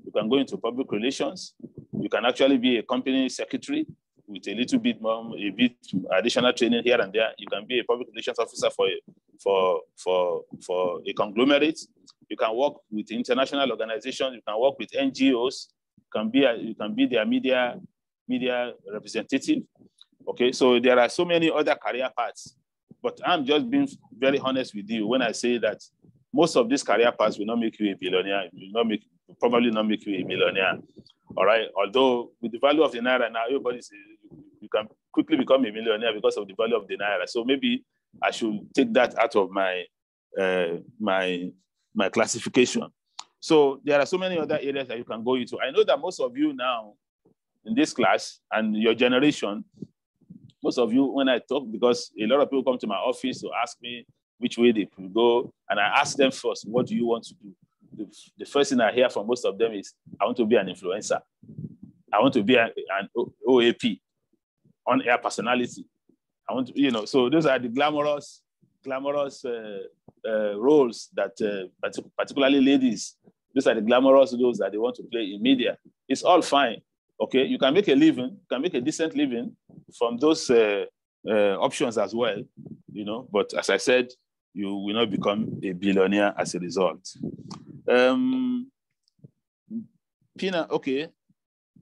you can go into public relations, you can actually be a company secretary with a little bit more, a bit additional training here and there. You can be a public relations officer for a conglomerate. You can work with international organizations. You can work with NGOs. You can be their media representative. Okay, so there are so many other career paths, but I'm just being very honest with you when I say that most of these career paths will not make you a billionaire. Will probably not make you a millionaire. All right. Although with the value of the naira now, everybody says you can quickly become a millionaire because of the value of the naira. So maybe I should take that out of my my classification. So there are so many other areas that you can go into. I know that most of you now in this class and your generation, most of you, when I talk, because a lot of people come to my office to ask me which way they could go, and I ask them first, what do you want to do? The first thing I hear from most of them is, I want to be an influencer. I want to be an OAP, on-air personality. I want to, you know, so those are the glamorous roles that particularly ladies, those are the glamorous roles that they want to play in media. It's all fine. Okay, you can make a living, you can make a decent living from those options as well, you know, but as I said, you will not become a billionaire as a result. Pina, okay,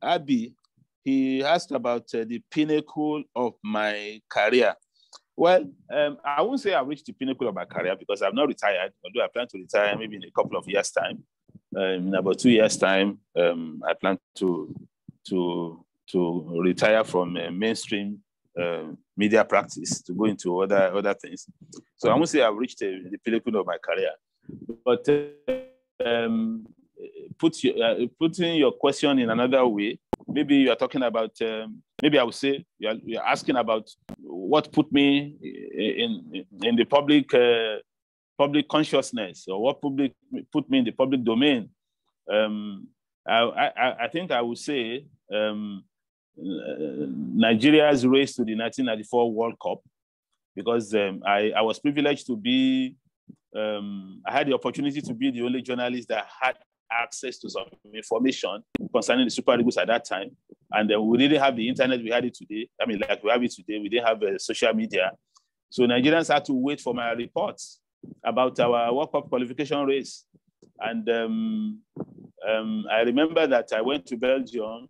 Abi, he asked about the pinnacle of my career. Well, I won't say I've reached the pinnacle of my career because I've not retired, although I plan to retire maybe in a couple of years' time. In about 2 years' time, I plan to retire from mainstream media practice to go into other things. So I won't say I've reached the pinnacle of my career, but putting your question in another way, maybe you are talking about, maybe I would say you're asking about what put me in the public consciousness, or what put me in the public domain. I think I would say Nigeria's race to the 1994 World Cup, because I was privileged to be, I had the opportunity to be the only journalist that had access to some information concerning the Super Eagles at that time. And we didn't have the internet we had it today. I mean, like we have it today, we didn't have social media. So Nigerians had to wait for my reports about our World Cup qualification race. And I remember that I went to Belgium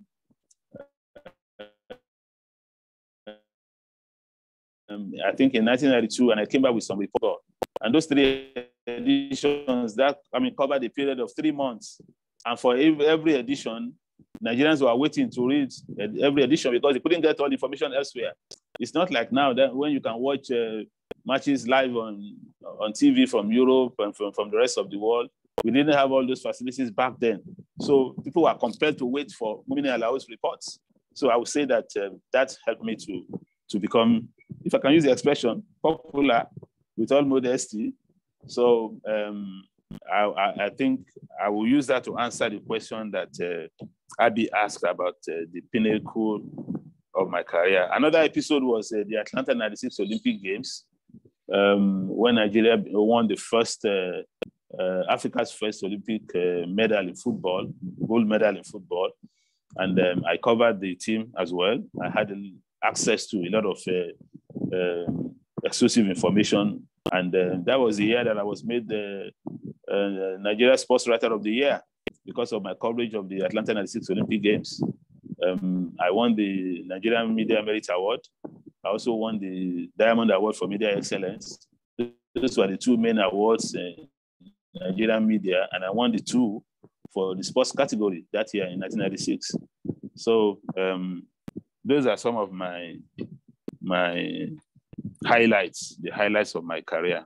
I think in 1992, and I came back with some report. And those 3 editions that covered a period of 3 months. And for every edition, Nigerians were waiting to read every edition because they couldn't get all the information elsewhere. It's not like now that when you can watch matches live on TV from Europe and from the rest of the world. We didn't have all those facilities back then. So people were compelled to wait for Mumini Alao's reports. So I would say that that helped me to become, if I can use the expression, popular with all modesty. So I think I will use that to answer the question that Abby asked about the pinnacle of my career. Another episode was the Atlanta 96 Olympic Games, when Nigeria won the first, Africa's first Olympic medal in football, gold medal in football. And I covered the team as well. I had access to a lot of exclusive information. And that was the year that I was made the Nigeria Sports Writer of the Year because of my coverage of the Atlanta 96 Olympic Games. I won the Nigerian Media Merit Award. I also won the Diamond Award for Media Excellence. Those were the two main awards in Nigerian media, and I won the two for the sports category that year in 1996. So those are some of my highlights, the highlights of my career.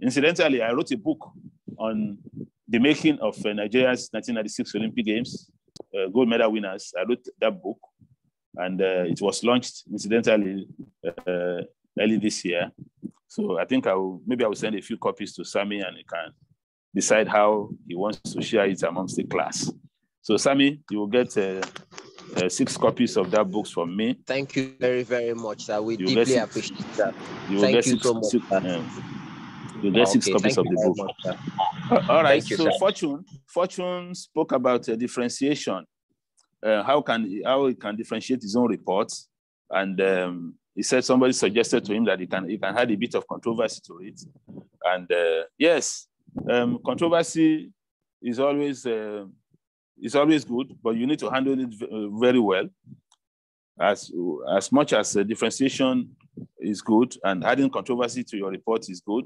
Incidentally, I wrote a book on the making of Nigeria's 1996 Olympic Games, gold medal winners. I wrote that book, and it was launched, incidentally, early this year. So I think maybe I will send a few copies to Sammy, and he can decide how he wants to share it amongst the class. So Sammy, you will get 6 copies of that book from me.
Thank you very, very much, sir. We deeply appreciate that.
Thank you so much. You'll get 6 copies of the book. Much, all right, so Fortune spoke about differentiation. How he can differentiate his own reports. And he said somebody suggested to him that he can add a bit of controversy to it. And yes, controversy is always good, but you need to handle it very well. As much as differentiation is good and adding controversy to your report is good,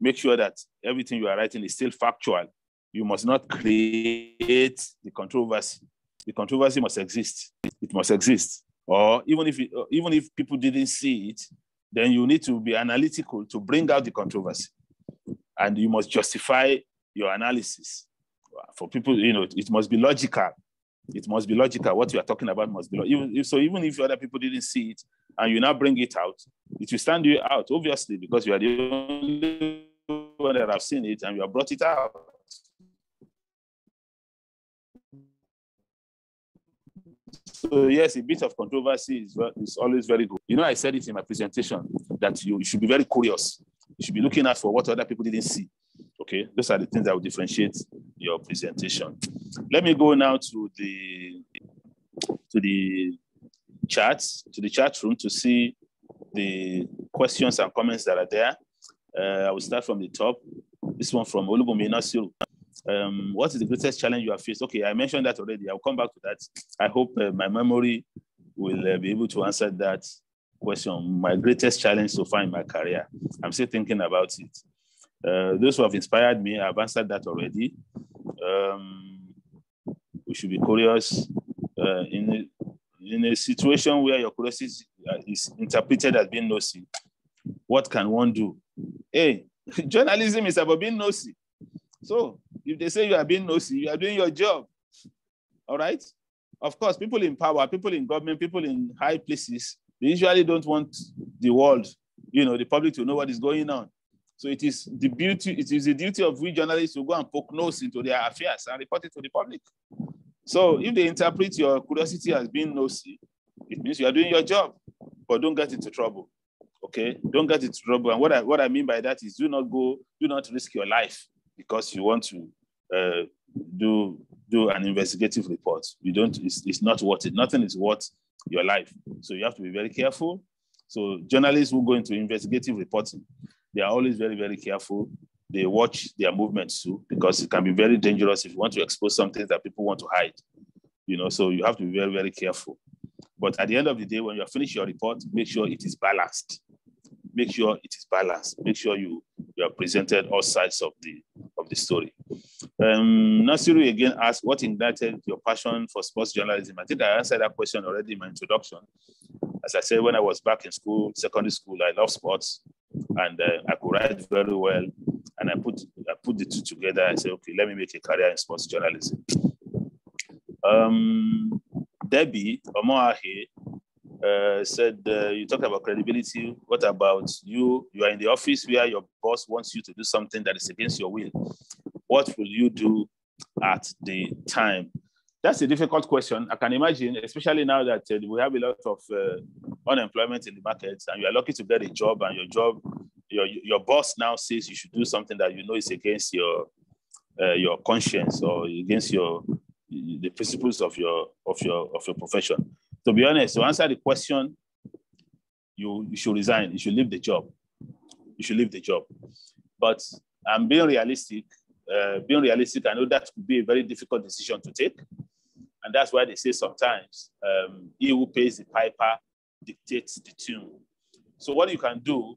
make sure that everything you are writing is still factual. You must not create the controversy. The controversy must exist. It must exist. Or even if people didn't see it, then you need to be analytical to bring out the controversy. And you must justify your analysis. For people, it must be logical. It must be logical. What you are talking about must be logical. Even if other people didn't see it and you now bring it out, it will stand you out, obviously, because you are the only one that have seen it and you have brought it out. So yes, a bit of controversy is always very good. I said it in my presentation that you should be very curious. You should be looking out for what other people didn't see. Okay, those are the things that will differentiate your presentation. Let me go now to the chat room to see the questions and comments that are there. I will start from the top. This one from Olubumi Nasiru. What is the greatest challenge you have faced? Okay, I mentioned that already. I'll come back to that. I hope my memory will be able to answer that question. My greatest challenge so far in my career. I'm still thinking about it. Those who have inspired me, I've answered that already. We should be curious in a situation where your curiosity is interpreted as being nosy. What can one do? Hey, journalism is about being nosy. So if they say you are being nosy, you are doing your job. All right? Of course, people in power, people in government, people in high places, they usually don't want the world, the public to know what is going on. So it is the duty of we journalists to go and poke nose into their affairs and report it to the public. So if they interpret your curiosity as being nosy, it means you are doing your job, but don't get into trouble. Okay? Don't get into trouble. And what I mean by that is do not risk your life because you want to do an investigative report. It's not worth it. Nothing is worth your life. So you have to be very careful. So journalists who go into investigative reporting, they are always very, very careful. They watch their movements too, because it can be very dangerous if you want to expose something that people want to hide. So you have to be very, very careful. But at the end of the day, when you have finished your report, make sure it is balanced. Make sure it is balanced. Make sure you have presented all sides of the story. Nasiru again asked, what ignited your passion for sports journalism? I think I answered that question already in my introduction. As I said, when I was back in school, secondary school, I love sports, and I could write very well. And I put the two together and say, okay, let me make a career in sports journalism. Debbie Omoahe said, you talked about credibility. What about you? You are in the office where your boss wants you to do something that is against your will. What will you do at the time? That's a difficult question. I can imagine, especially now that we have a lot of unemployment in the market, and you are lucky to get a job, and your boss now says you should do something that you know is against your conscience or against the principles of your profession. To be honest, to answer the question, you should resign. You should leave the job. You should leave the job. But I'm being realistic. I know that could be a very difficult decision to take. And that's why they say sometimes he who pays the piper dictates the tune. So what you can do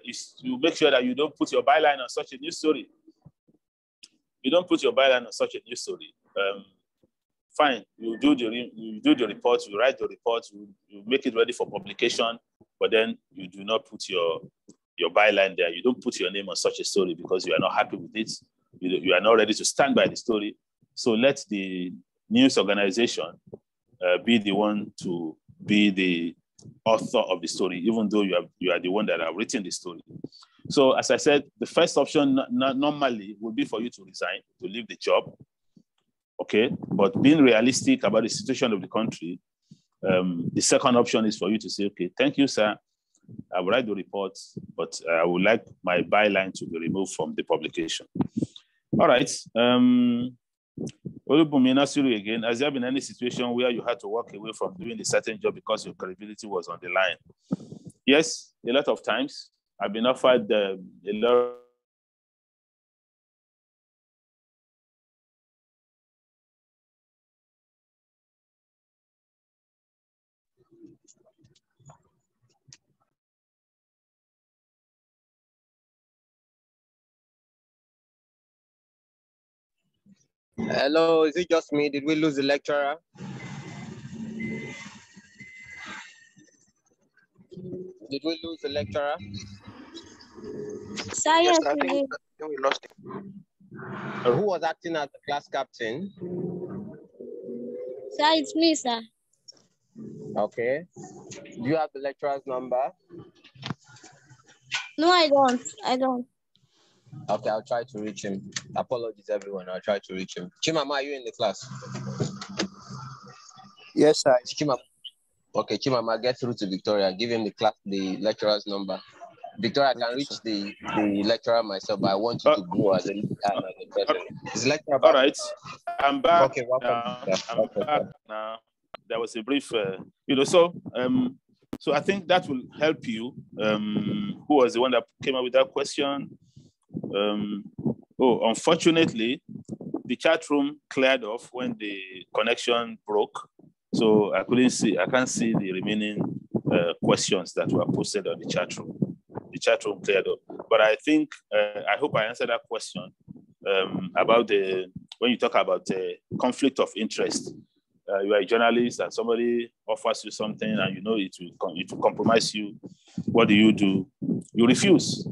is to make sure that you don't put your byline on such a news story. You don't put your byline on such a news story. Fine, you do the report, you write the report, you make it ready for publication, but then you do not put your byline there. You don't put your name on such a story because you are not happy with it. You are not ready to stand by the story. So let the news organization be the one to be the author of the story, even though you are the one that have written the story. So as I said, the first option normally would be for you to resign, to leave the job. Okay, but being realistic about the situation of the country, the second option is for you to say, okay, thank you, sir. I will write the report, but I would like my byline to be removed from the publication. All right. Olubumi Nasiru again, has there been any situation where you had to walk away from doing a certain job because your credibility was on the line? Yes, a lot of times. I've been offered a lot.
Hello, is it just me? Did we lose the lecturer? Did we lose the lecturer?
Sir, yes,
I think we lost him.
Who was acting as the class captain?
Sir, it's me, sir.
Okay. Do you have the lecturer's number?
No, I don't.
Okay, I'll try to reach him. Apologies, everyone. I'll try to reach him. Chimama, are you in the class?
Yes, sir.
Chimama. Okay, Chimama, get through to Victoria. Give him the lecturer's number. Victoria, I can reach the lecturer myself, but I want you to go as a person. Is lecturer back?
All right, I'm back.
Okay, welcome.
I'm back now. There was a brief, so I think that will help you. Who was the one that came up with that question? Unfortunately, the chat room cleared off when the connection broke. So I can't see the remaining questions that were posted on the chat room. The chat room cleared up. But I think, I hope I answered that question about when you talk about conflict of interest. You are a journalist and somebody offers you something and you know it will compromise you. What do? You refuse.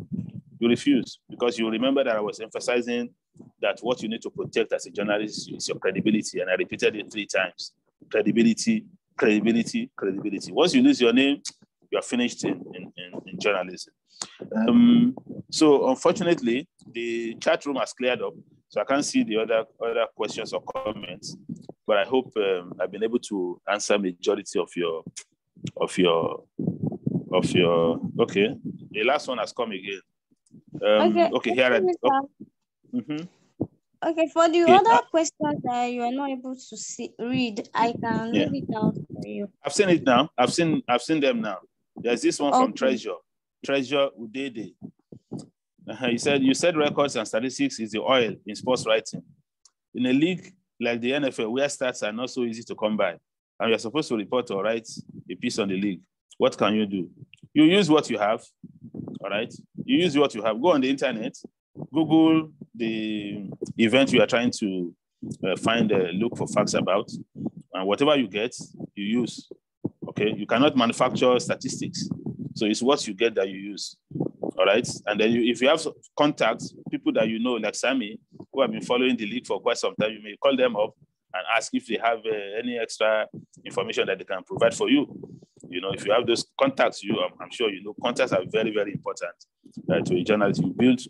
You refuse because you remember that I was emphasizing that what you need to protect as a journalist is your credibility. And I repeated it 3 times. Credibility, credibility, credibility. Once you lose your name, you are finished in journalism. So unfortunately, the chat room has cleared up. So I can't see the other questions or comments, but I hope I've been able to answer majority of your, okay. The last one has come again. Okay, here
Okay, for the other questions that you are not able to read, I can read it out for you.
I've seen it now. I've seen them now. There's this one from Treasure Udede. You said records and statistics is the oil in sports writing. In a league like the NFL, where stats are not so easy to come by, and you're supposed to report or write a piece on the league, what can you do? You use what you have, all right? You use what you have. Go on the internet, Google the event you are trying to look for facts about, and whatever you get, you use, okay? You cannot manufacture statistics. So it's what you get that you use, all right? And then if you have contacts, people that you know, like Sammy, who have been following the league for quite some time, you may call them up and ask if they have any extra information that they can provide for you. You know, if you have those contacts, I'm sure you know contacts are very, very important to a journalist. You build,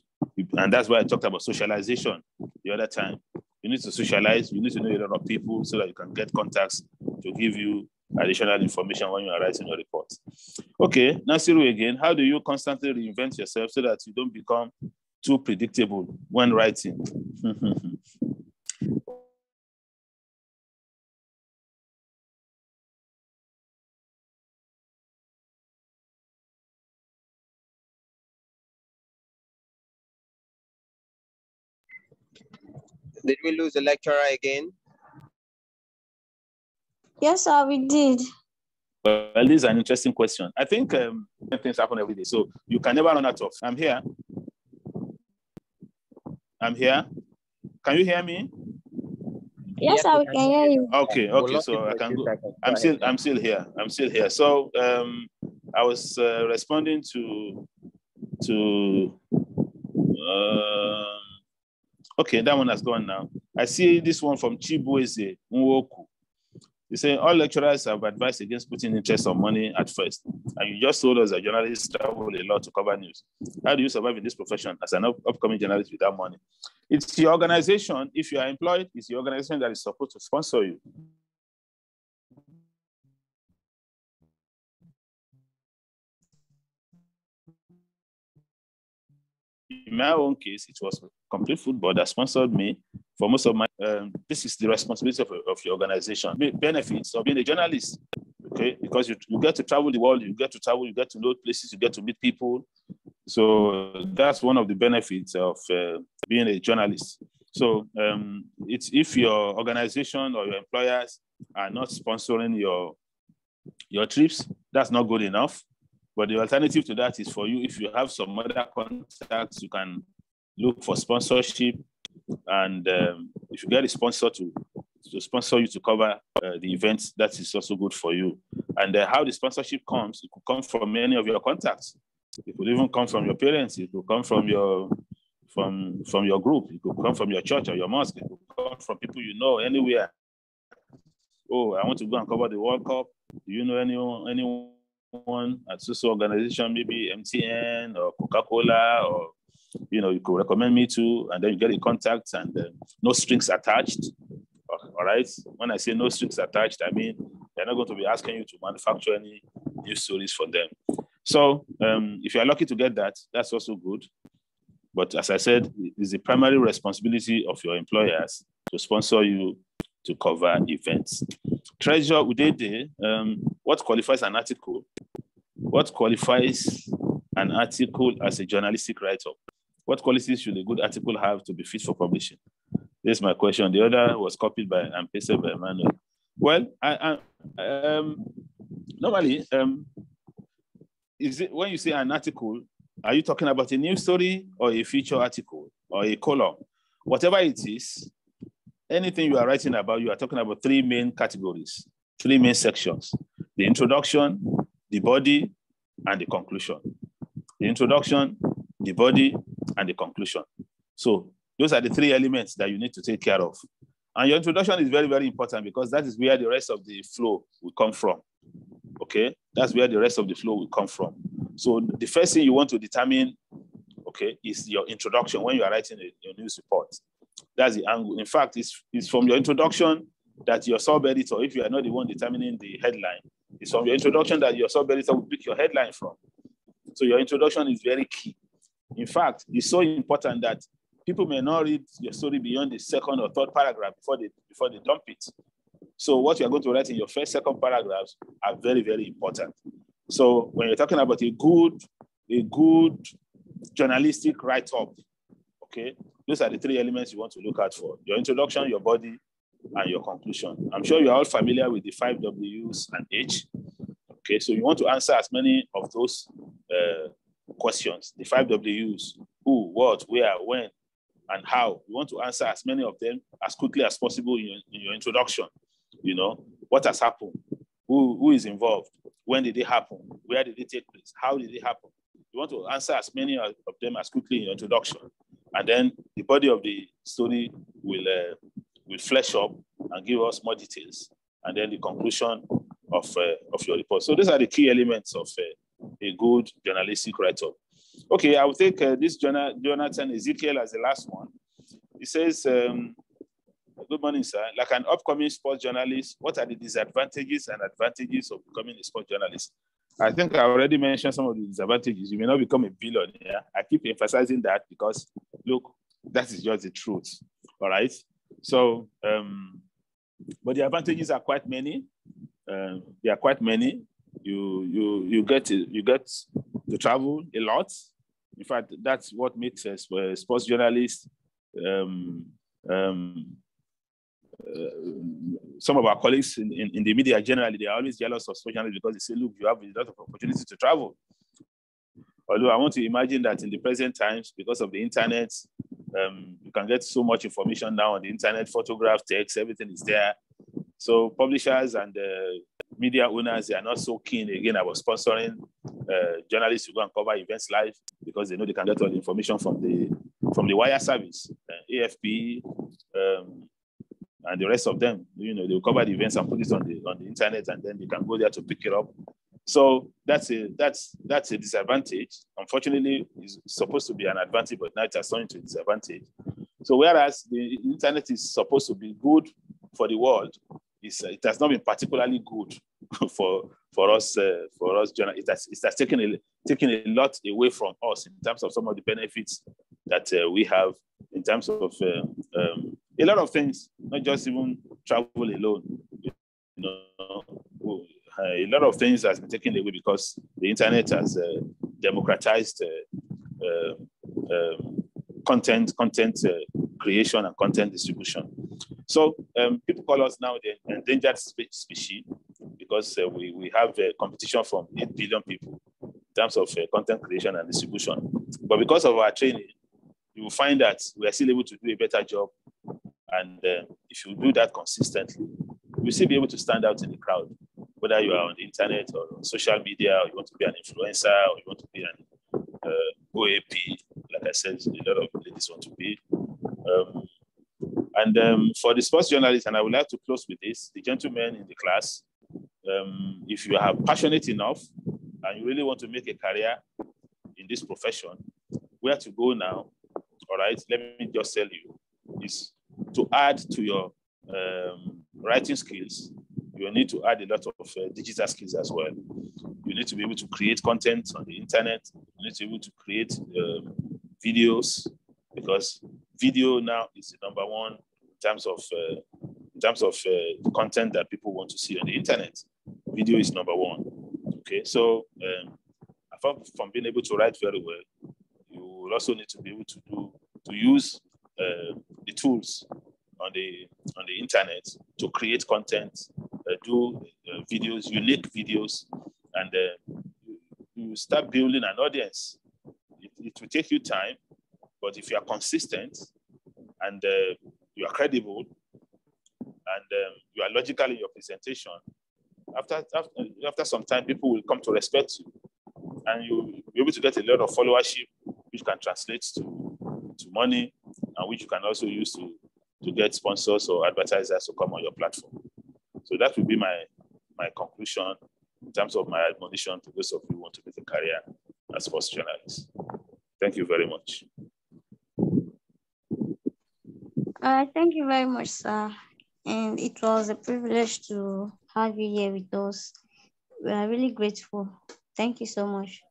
and that's why I talked about socialization the other time. You need to socialize. You need to know a lot of people so that you can get contacts to give you additional information when you are writing your report. Okay, Nasiru again. How do you constantly reinvent yourself so that you don't become too predictable when writing?
Did we lose the lecturer again?
Yes, sir, we did.
Well, this is an interesting question. I think things happen every day, so you can never run out of. I'm here. I'm here. Can you hear me?
Yes, sir, we can hear you.
Okay, so I can go. I'm still here. I'm still here. So I was responding to okay, that one has gone now. I see this one from Chibueze Nwoku. He said, all lecturers have advised against putting interest on money at first. And you just told us that journalists travel a lot to cover news. How do you survive in this profession as an upcoming journalist without money? It's your organization. If you are employed, it's your organization that is supposed to sponsor you. In my own case, it was Complete Football that sponsored me for most of my, this is the responsibility of your organization. Benefits of being a journalist, okay? Because you get to travel the world, you get to know places, you get to meet people. So that's one of the benefits of being a journalist. So it's if your organization or your employers are not sponsoring your trips, that's not good enough. But the alternative to that is for you, if you have some other contacts, you can look for sponsorship. And if you get a sponsor to sponsor you to cover the events, that is also good for you. And how the sponsorship comes, it could come from any of your contacts. It could even come from your parents. It could come from your group. It could come from your church or your mosque. It could come from people you know anywhere. Oh, I want to go and cover the World Cup. Do you know anyone at social organization, maybe MTN or Coca-Cola, or you could recommend me to, and then you get a contact and no strings attached. All right. When I say no strings attached, I mean they're not going to be asking you to manufacture any news stories for them. So if you're lucky to get that, that's also good. But as I said, it's the primary responsibility of your employers to sponsor you to cover events. Treasure Udede, what qualifies an article? What qualifies an article as a journalistic write-up? What qualities should a good article have to be fit for publishing? This is my question. The other was copied by and pasted by Emmanuel. Well, normally, is it when you say an article, are you talking about a news story or a feature article or a column? Whatever it is, anything you are writing about, you are talking about three main categories, three main sections: the introduction, the body, and the conclusion. The introduction, the body, and the conclusion. So those are the three elements that you need to take care of. And your introduction is very, very important because that is where the rest of the flow will come from. Okay, that's where the rest of the flow will come from. So the first thing you want to determine, okay, is your introduction when you are writing your news report. That's the angle. In fact, it's from your introduction that your sub-editor, if you are not the one determining the headline, it's from your introduction that your sub-editor will pick your headline from. So your introduction is very key. In fact, it's so important that people may not read your story beyond the second or third paragraph before they dump it. So what you are going to write in your first, second paragraphs are very, very important. So when you're talking about a good journalistic write-up, okay, those are the three elements you want to look out for: your introduction, your body, and your conclusion. I'm sure you're all familiar with the 5 W's and H. Okay, so you want to answer as many of those questions, the 5 W's: who, what, where, when, and how. You want to answer as many of them as quickly as possible in your introduction. You know, what has happened? Who is involved? When did it happen? Where did it take place? How did it happen? You want to answer as many of them as quickly in your introduction. And then the body of the story will flesh up and give us more details. And then the conclusion of your report. So these are the key elements of a good journalistic write-up. Okay, I will take this Jonathan Ezekiel as the last one. He says, good morning, sir. Like an upcoming sports journalist, what are the disadvantages and advantages of becoming a sports journalist? I think I already mentioned some of the disadvantages. You may not become a billionaire. I keep emphasizing that because, look, that is just the truth. All right. So, but the advantages are quite many. They are quite many. You get to travel a lot. In fact, that's what makes us sports journalists. Some of our colleagues in the media generally, they are always jealous of sports journalists because they say, look, you have a lot of opportunities to travel. Although I want to imagine that in the present times, because of the internet, you can get so much information now on the internet, photographs, text, everything is there. So publishers and media owners, they are not so keen again about sponsoring journalists to go and cover events live because they know they can get all the information from the wire service, AFP, and the rest of them. You know, they'll cover the events and put it on the internet, and then they can go there to pick it up. So that's a disadvantage. Unfortunately, it's supposed to be an advantage, but now it has turned into a disadvantage. So whereas the internet is supposed to be good for the world, it has not been particularly good for us journalists. It has taken a lot away from us in terms of some of the benefits that we have in terms of a lot of things, not just even travel alone. You know, a lot of things has been taken away because the internet has democratized content creation and content distribution. So people call us now the endangered species because we have competition from 8 billion people in terms of content creation and distribution. But because of our training, you will find that we are still able to do a better job. And if you do that consistently, you'll still be able to stand out in the crowd, whether you are on the internet or on social media, or you want to be an influencer, or you want to be an OAP, like I said, a lot of ladies want to be. For the sports journalists, and I would like to close with this, the gentlemen in the class, if you are passionate enough and you really want to make a career in this profession, where to go now, all right, let me just tell you, is to add to your writing skills, you need to add a lot of digital skills as well. You need to be able to create content on the internet. You need to be able to create videos, because video now is the number one in terms of the content that people want to see on the internet. Video is number one. Okay, so apart from being able to write very well, you will also need to be able to use the tools on the internet to create content, do videos, unique videos, and you start building an audience. It will take you time, but if you are consistent and you are credible and you are logical in your presentation, after some time, people will come to respect you, and you'll be able to get a lot of followership, which can translate to money, and which you can also use to get sponsors or advertisers to come on your platform. So that will be my conclusion in terms of my admonition to those of you who want to make a career as sports journalists. Thank you very much.
Thank you very much, sir. And it was a privilege to have you here with us. We are really grateful. Thank you so much.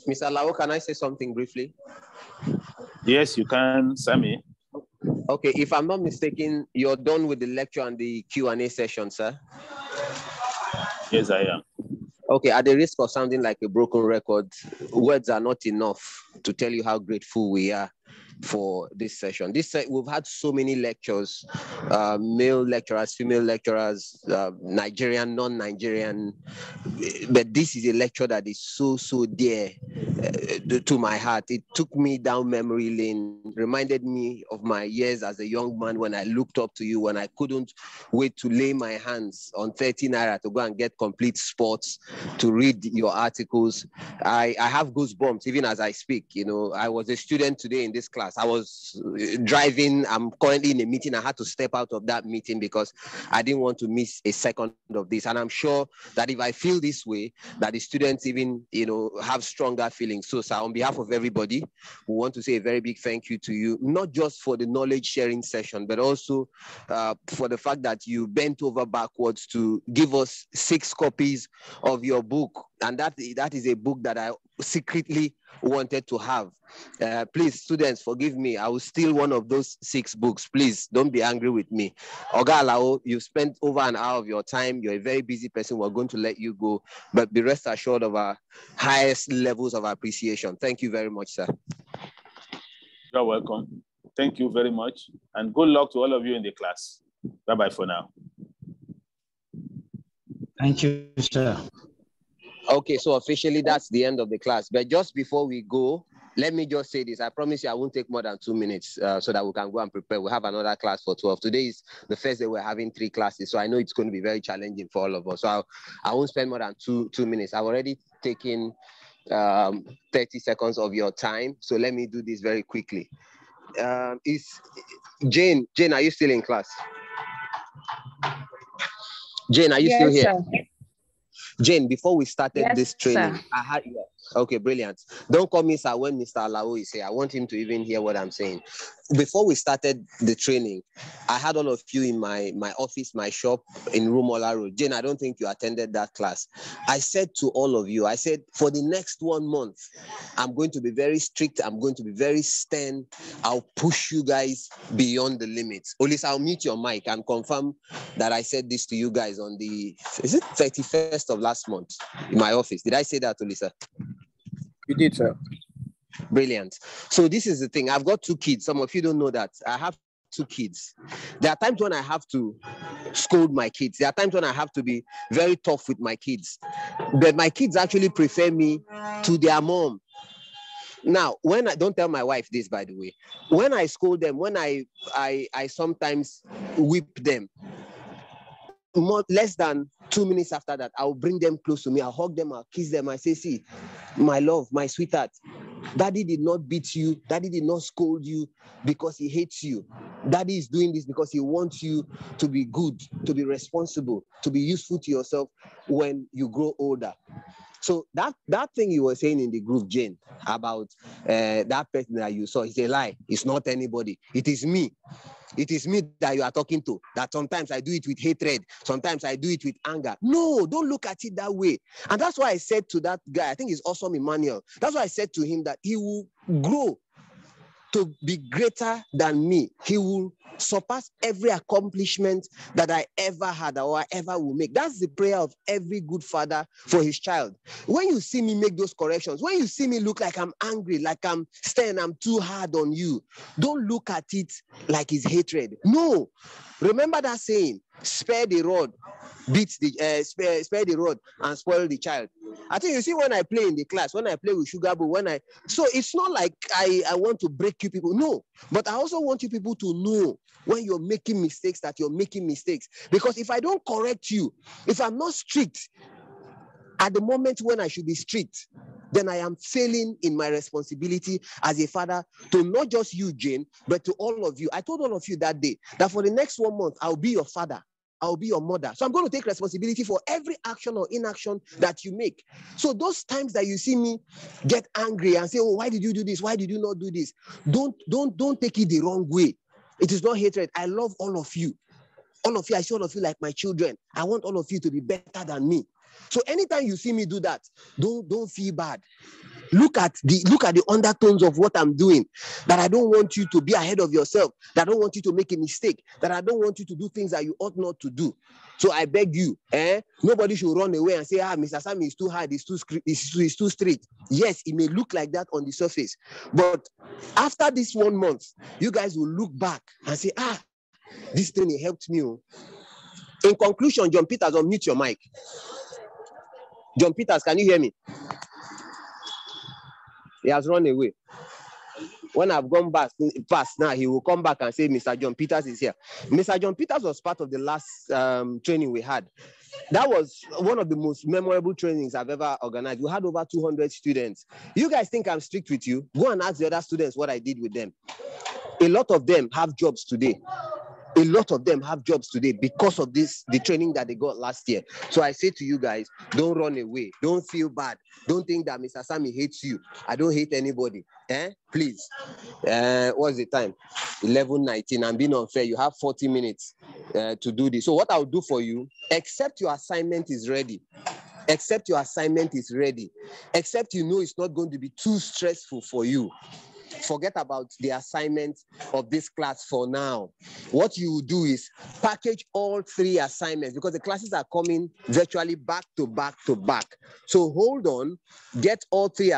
Mr. Alao, can I say something briefly?
Yes, you can, Sammy.
Okay, if I'm not mistaken, you're done with the lecture and the Q&A session, sir?
Yes, I am.
Okay, at the risk of sounding like a broken record, words are not enough to tell you how grateful we are for this session. We've had so many lectures, male lecturers, female lecturers, Nigerian, non-Nigerian, but this is a lecture that is so dear to my heart. It took me down memory lane, reminded me of my years as a young man when I looked up to you, when I couldn't wait to lay my hands on 30 naira to go and get complete sports, to read your articles. I have goosebumps even as I speak. You know, I was a student today in this class. I was driving. I'm currently in a meeting. I had to step out of that meeting because I didn't want to miss a second of this. And I'm sure that if I feel this way, that the students even, you know, have stronger feelings. So, sir, on behalf of everybody, we want to say a very big thank you to you, not just for the knowledge sharing session, but also for the fact that you bent over backwards to give us 6 copies of your book. And that is a book that I secretly wanted to have. Please, students, forgive me. I will steal one of those 6 books. Please don't be angry with me. Oga Alao, you've spent over an hour of your time. You're a very busy person. We're going to let you go, but be rest assured of our highest levels of appreciation. Thank you very much, sir.
You're welcome. Thank you very much. And good luck to all of you in the class. Bye-bye for now.
Thank you, sir.
Okay, so officially that's the end of the class. But just before we go, let me just say this. I promise you I won't take more than 2 minutes so that we can go and prepare. We'll have another class for 12. Today is the first day we're having 3 classes. So I know it's going to be very challenging for all of us. So I won't spend more than two minutes. I've already taken 30 seconds of your time. So let me do this very quickly. Is Jane, are you still in class? Jane, are you still here? Sir. Jane, before we started this training, sir. Okay, brilliant. Don't call me sir when Mr. Alao is here. I want him to even hear what I'm saying. Before we started the training, I had all of you in my office, my shop in Rumola Road. Jane, I don't think you attended that class. I said to all of you, I said, for the next 1 month, I'm going to be very strict. I'm going to be very stern. I'll push you guys beyond the limits. Olisa, I'll mute your mic and confirm that I said this to you guys on the, is it 31st of last month in my office? Did I say that, Olisa?
You did, sir.
Brilliant. So this is the thing. I've got 2 kids. Some of you don't know that. I have 2 kids. There are times when I have to scold my kids. There are times when I have to be very tough with my kids. But my kids actually prefer me to their mom. Now, when I don't tell my wife this, by the way, when I scold them, when I sometimes whip them, less than 2 minutes after that, I'll bring them close to me. I'll hug them. I'll kiss them. I say, see, my love, my sweetheart, Daddy did not beat you. Daddy did not scold you because he hates you. Daddy is doing this because he wants you to be good, to be responsible, to be useful to yourself when you grow older. So that thing you were saying in the group, Jane, about that person that you saw, it's a lie. It's not anybody. It is me. It is me that you are talking to, that sometimes I do it with hatred. Sometimes I do it with anger. No, don't look at it that way. And that's why I said to that guy, I think it's Awesome Emmanuel. That's why I said to him that he will grow to be greater than me. He will surpass every accomplishment that I ever had or I ever will make. That's the prayer of every good father for his child. When you see me make those corrections, when you see me look like I'm angry, like I'm stern, I'm too hard on you, don't look at it like it's hatred. No. Remember that saying, spare the rod, spare the rod and spoil the child. I think you see when I play in the class, when I play with Sugar Boo, so it's not like I want to break you people. No, but I also want you people to know when you're making mistakes that you're making mistakes. Because if I don't correct you, if I'm not strict at the moment when I should be strict, then I am failing in my responsibility as a father to not just you, Jane, but to all of you. I told all of you that day that for the next 1 month, I'll be your father. I'll be your mother. So I'm going to take responsibility for every action or inaction that you make. So those times that you see me get angry and say, oh, why did you do this? Why did you not do this? Don't take it the wrong way. It is not hatred. I love all of you. All of you, I see all of you like my children. I want all of you to be better than me. So anytime you see me do that, don't feel bad. Look at the undertones of what I'm doing, that I don't want you to be ahead of yourself, that I don't want you to make a mistake, that I don't want you to do things that you ought not to do. So I beg you, nobody should run away and say, Mr. Sammy is too hard, he's too strict. Yes, it may look like that on the surface, but after this 1 month, you guys will look back and say, this training helped me. In conclusion, John Peters, unmute your mic. John Peters, can you hear me? He has run away. When I've gone past now, he will come back and say, Mr. John Peters is here. Mr. John Peters was part of the last training we had. That was one of the most memorable trainings I've ever organized. We had over 200 students. You guys think I'm strict with you? Go and ask the other students what I did with them. A lot of them have jobs today. A lot of them have jobs today because of the training that they got last year. So I say to you guys, don't run away. Don't feel bad. Don't think that Mr. Sammy hates you. I don't hate anybody. Please. What's the time? 11:19. I'm being unfair. You have 40 minutes to do this. So what I'll do for you, except your assignment is ready. Except your assignment is ready. Except you know it's not going to be too stressful for you. Forget about the assignment of this class for now. What you do is package all 3 assignments because the classes are coming virtually back to back to back. So hold on, get all 3,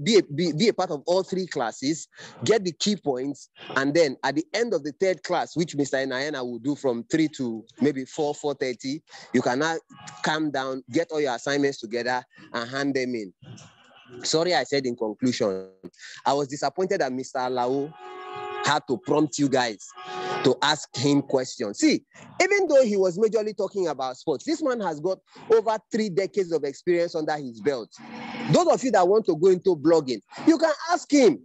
be a part of all 3 classes, get the key points, and then at the end of the 3rd class, which Mr. Enayena will do from 3 to maybe 4:30, you can now calm down, get all your assignments together, and hand them in. Sorry, I said in conclusion, I was disappointed that Mr. Alao had to prompt you guys to ask him questions. See, even though he was majorly talking about sports, this man has got over 3 decades of experience under his belt. Those of you that want to go into blogging, you can ask him.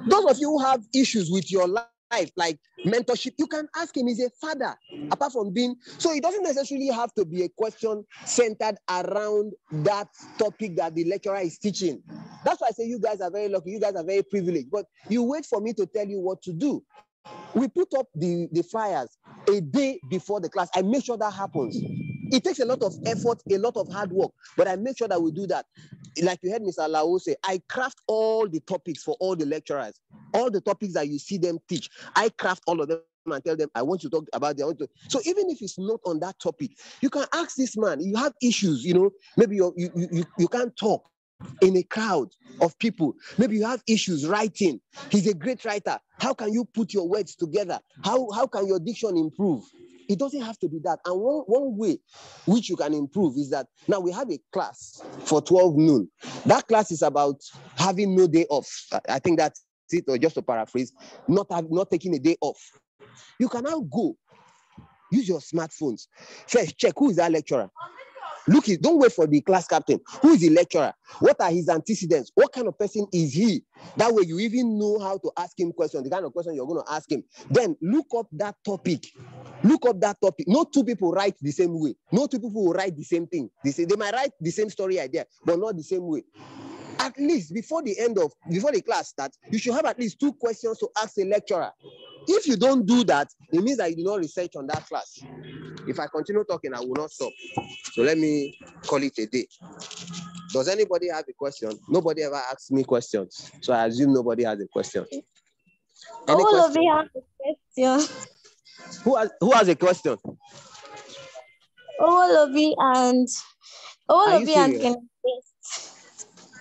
Those of you who have issues with your life, like mentorship, you can ask him. He's a father, apart from being, so it doesn't necessarily have to be a question centered around that topic that the lecturer is teaching. That's why I say you guys are very lucky, you guys are very privileged, but you wait for me to tell you what to do. We put up the flyers a day before the class. I make sure that happens. It takes a lot of effort, a lot of hard work, but I make sure that we do that. Like you heard Mr. Alao say, I craft all the topics for all the lecturers, all the topics that you see them teach. I craft all of them and tell them, I want to talk about them. So even if it's not on that topic, you can ask this man. You have issues, you know, maybe you can't talk in a crowd of people. Maybe you have issues writing. He's a great writer. How can you put your words together? How can your diction improve? It doesn't have to be that. And one way which you can improve is that now we have a class for 12 noon. That class is about having no day off. I think that's it, or just to paraphrase, not taking a day off. You can now go, use your smartphones. First, check who is that lecturer. Look, don't wait for the class captain. Who is the lecturer? What are his antecedents? What kind of person is he? That way you even know how to ask him questions, the kind of question you're going to ask him. Then look up that topic. Look up that topic. No 2 people write the same way. No 2 people will write the same thing. They might write the same story idea, but not the same way. At least before the class starts, you should have at least 2 questions to ask a lecturer. If you don't do that, it means that you do not research on that class. If I continue talking, I will not stop. So let me call it a day. Does anybody have a question? Nobody ever asks me questions, so I assume nobody has a question. Any question?
Has a question.
Who has a question?
Owolobi and Kenneth.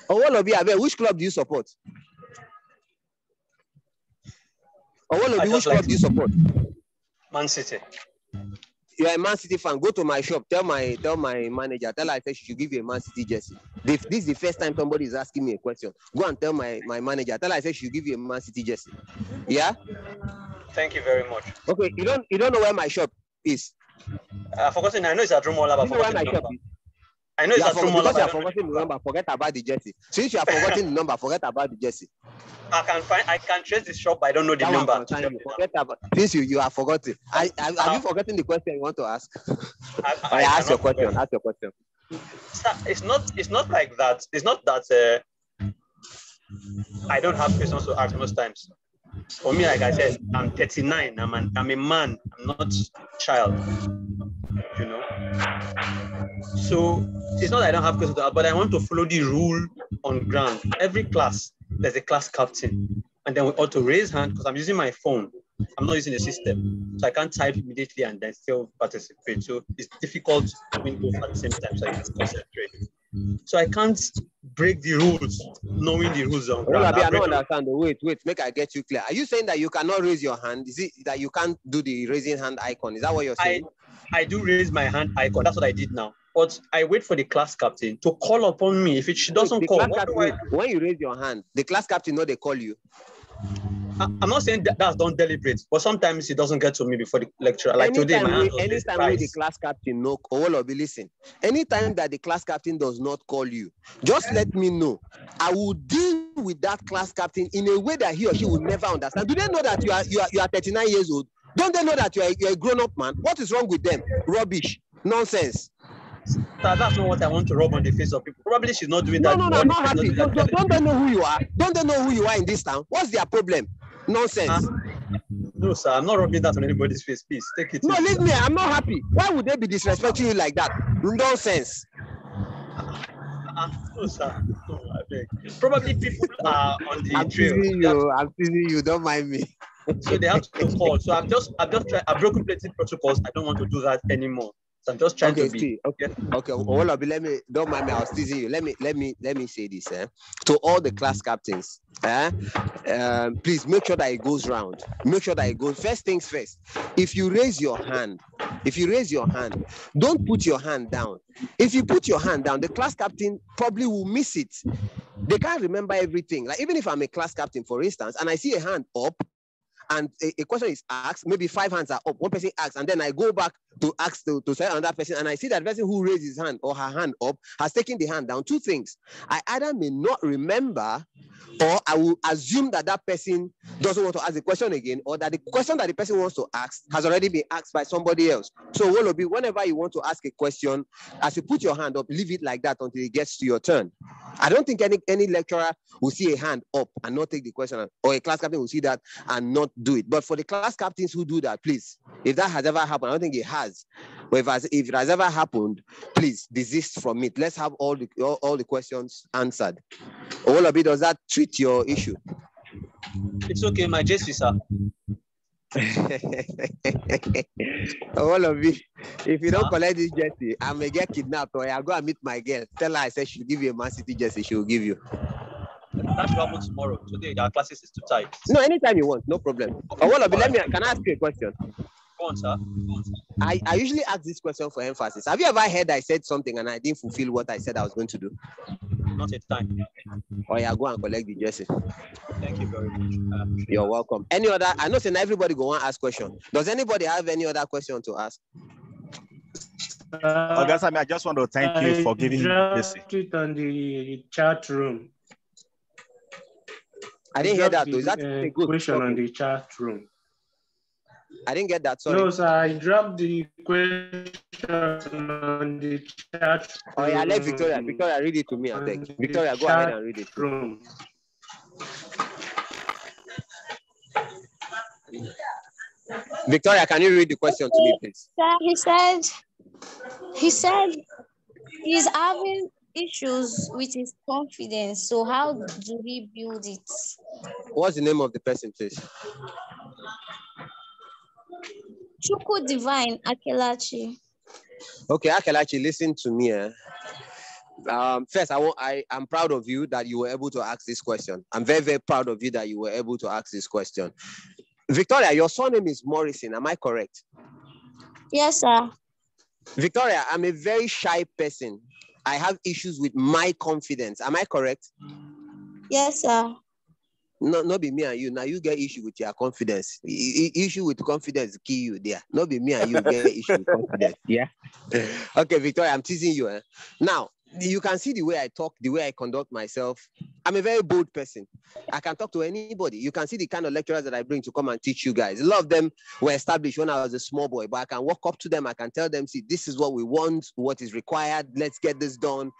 Owolobi, which club do you support? Owolobi, which club do you support?
Man City.
You're a Man City fan. Go to my shop. Tell my manager. Tell her I said she should give you a Man City jersey. This is the first time somebody is asking me a question. Go and tell my manager. Tell her I said she should give you a Man City jersey. Yeah.
Thank you very much.
Okay. You don't know where my shop is.
I've forgotten. I know it's at Rumola, but
where my shop is.
I know it's at Rumola.
Because you have forgotten the number. Forget about the jersey. Since you have forgotten the number, forget about the jersey.
I can trace the shop, but I don't know the number.
Forget about. Since you have forgotten. Have you forgotten the question you want to ask? I ask your question. Ask your question.
It's not like that. It's not that I don't have questions to ask most times. For me, like I said, I'm 39. I'm a man. I'm not a child. You know. So it's not that I don't have questions to ask, but I want to follow the rule on ground. Every class, there's a class captain, and then we ought to raise hand because I'm using my phone. I'm not using the system, so I can't type immediately and then still participate. So it's difficult to win both at the same time, so I can concentrate. So I can't break the rules, knowing the rules on ground.
I don't understand. Wait, make I get you clear. Are you saying that you cannot raise your hand? Is it that you can't do the raising hand icon? Is that what you're saying?
I do raise my hand icon. That's what I did now. but I wait for the class captain to call upon me. If she doesn't call,
when you raise your hand, the class captain know they call you.
I'm not saying that's done deliberate, but sometimes he doesn't get to me before the lecture. Like today, my hand was
anytime when the class captain know, listen. Anytime that the class captain does not call you, just let me know. I will deal with that class captain in a way that he or she will never understand. Do they know that you are 39 years old? Don't they know that you're a grown-up man? What is wrong with them? Rubbish, nonsense.
That's not what I want to rub on the face of people. Probably she's not doing that.
No, I'm not happy. Don't they know who you are? Don't they know who you are in this town? What's their problem? Nonsense.
No, sir, I'm not rubbing that on anybody's face. Please take it.
No, leave me. I'm not happy. Why would they be disrespecting you like that? Nonsense.
No, sir. No, I beg. Probably people are on the
trail. I'm teasing you. Don't mind me.
So they have to call. So I've broken plenty protocols. I don't want to do that anymore. So I'm just trying to be.
Okay. Hold up. Don't mind me. I was teasing you. Let me say this. To all the class captains, please make sure that it goes round. Make sure that it goes. First things first. If you raise your hand, don't put your hand down. If you put your hand down, the class captain probably will miss it. They can't remember everything. Like even if I'm a class captain, for instance, and I see a hand up, and a question is asked, maybe 5 hands are up, one person asks, and then I go back to ask to say another person, and I see that person who raised his hand or her hand up has taken the hand down. Two things. I either may not remember, or I will assume that that person doesn't want to ask the question again, or that the question that the person wants to ask has already been asked by somebody else. So whenever you want to ask a question, as you put your hand up, leave it like that until it gets to your turn. I don't think any lecturer will see a hand up and not take the question, or a class captain will see that and not do it. But for the class captains who do that, please, if that has ever happened, I don't think it has, but if it has ever happened, please desist from it. Let's have all the questions answered. All of it, does that treat your issue?
It's okay, my JC, sir.
All of it. If you don't collect this jersey, I may get kidnapped, or I'll go and meet my girl. Tell her I said she'll give you a Man City jersey. She will give you.
That should happen tomorrow. Today, our classes is too tight.
No, anytime you want, no problem. All of it, can I ask you a question?
Go on, sir.
I usually ask this question for emphasis. Have you ever heard I said something and I didn't fulfill what I said I was going to do?
Not a time.
Or go and collect the jersey.
Thank you very much.
You're welcome. Any other? I know saying everybody go and ask question. Does anybody have any other question to ask?
I just want to thank you for giving me this.
It on the chat room.
I didn't hear that. Is that a good
question on the chat room?
I didn't get that. Sorry.
No, sir. I dropped the question on the chat room.
Oh yeah, let Victoria. Victoria, read it to me. I beg. Victoria, go ahead and read it.
Room.
Victoria, can you read the question to me, please?
He said he's having issues with his confidence. So how do we build it?
What's the name of the person, please?
Chuku Divine Akelachi.
Okay, Akelachi, listen to me. First, I'm proud of you that you were able to ask this question. I'm very, very proud of you that you were able to ask this question. Victoria, your surname is Morrison. Am I correct?
Yes, sir.
Victoria, I'm a very shy person. I have issues with my confidence. Am I correct?
Yes, sir.
No, not be me and you. Now you get issue with your confidence. Issue with confidence kill you there. Not be me and you get issue with confidence. Yeah. Okay, Victoria, I'm teasing you. Now, you can see the way I talk, the way I conduct myself. I'm a very bold person. I can talk to anybody. You can see the kind of lecturers that I bring to come and teach you guys. A lot of them were established when I was a small boy, but I can walk up to them. I can tell them, see, this is what we want, what is required. Let's get this done.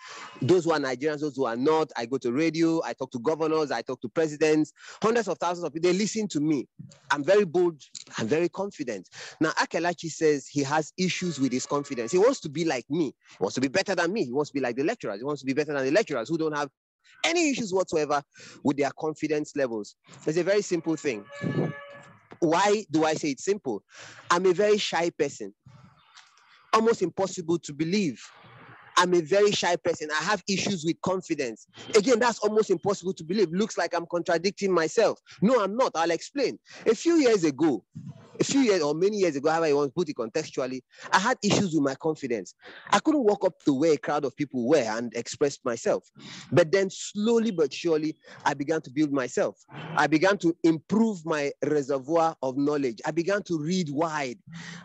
Those who are Nigerians, those who are not, I go to radio, I talk to governors, I talk to presidents, hundreds of thousands of people. They listen to me. I'm very bold. I'm very confident. Now, Akelachi says he has issues with his confidence. He wants to be like me. He wants to be better than me. He wants to be like the lecturers. He wants to be better than the lecturers who don't have any issues whatsoever with their confidence levels. It's a very simple thing. Why do I say it's simple? I'm a very shy person. Almost impossible to believe. I'm a very shy person. I have issues with confidence. Again, that's almost impossible to believe. Looks like I'm contradicting myself. No, I'm not. I'll explain. A few years ago, a few years or many years ago, however you want to put it contextually, I had issues with my confidence. I couldn't walk up to where a crowd of people were and express myself. But then slowly but surely, I began to build myself. I began to improve my reservoir of knowledge. I began to read wide.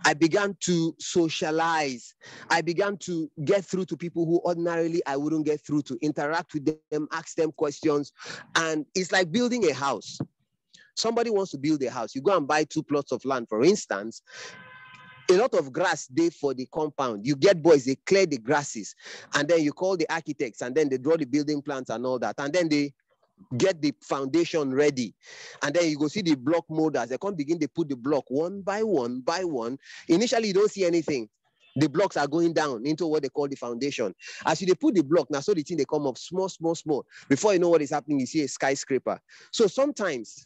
I began to socialize. I began to get through to people who ordinarily I wouldn't get through to, interact with them, ask them questions. And it's like building a house. Somebody wants to build a house. You go and buy 2 plots of land, for instance. A lot of grass there for the compound. You get boys, they clear the grasses. And then you call the architects, and then they draw the building plans and all that. And then they get the foundation ready. And then you go see the block molders. They come begin to put the block one by one by one. Initially, you don't see anything. The blocks are going down into what they call the foundation. As you they put the block, now so the thing they come up small, small, small. Before you know what is happening, you see a skyscraper. So sometimes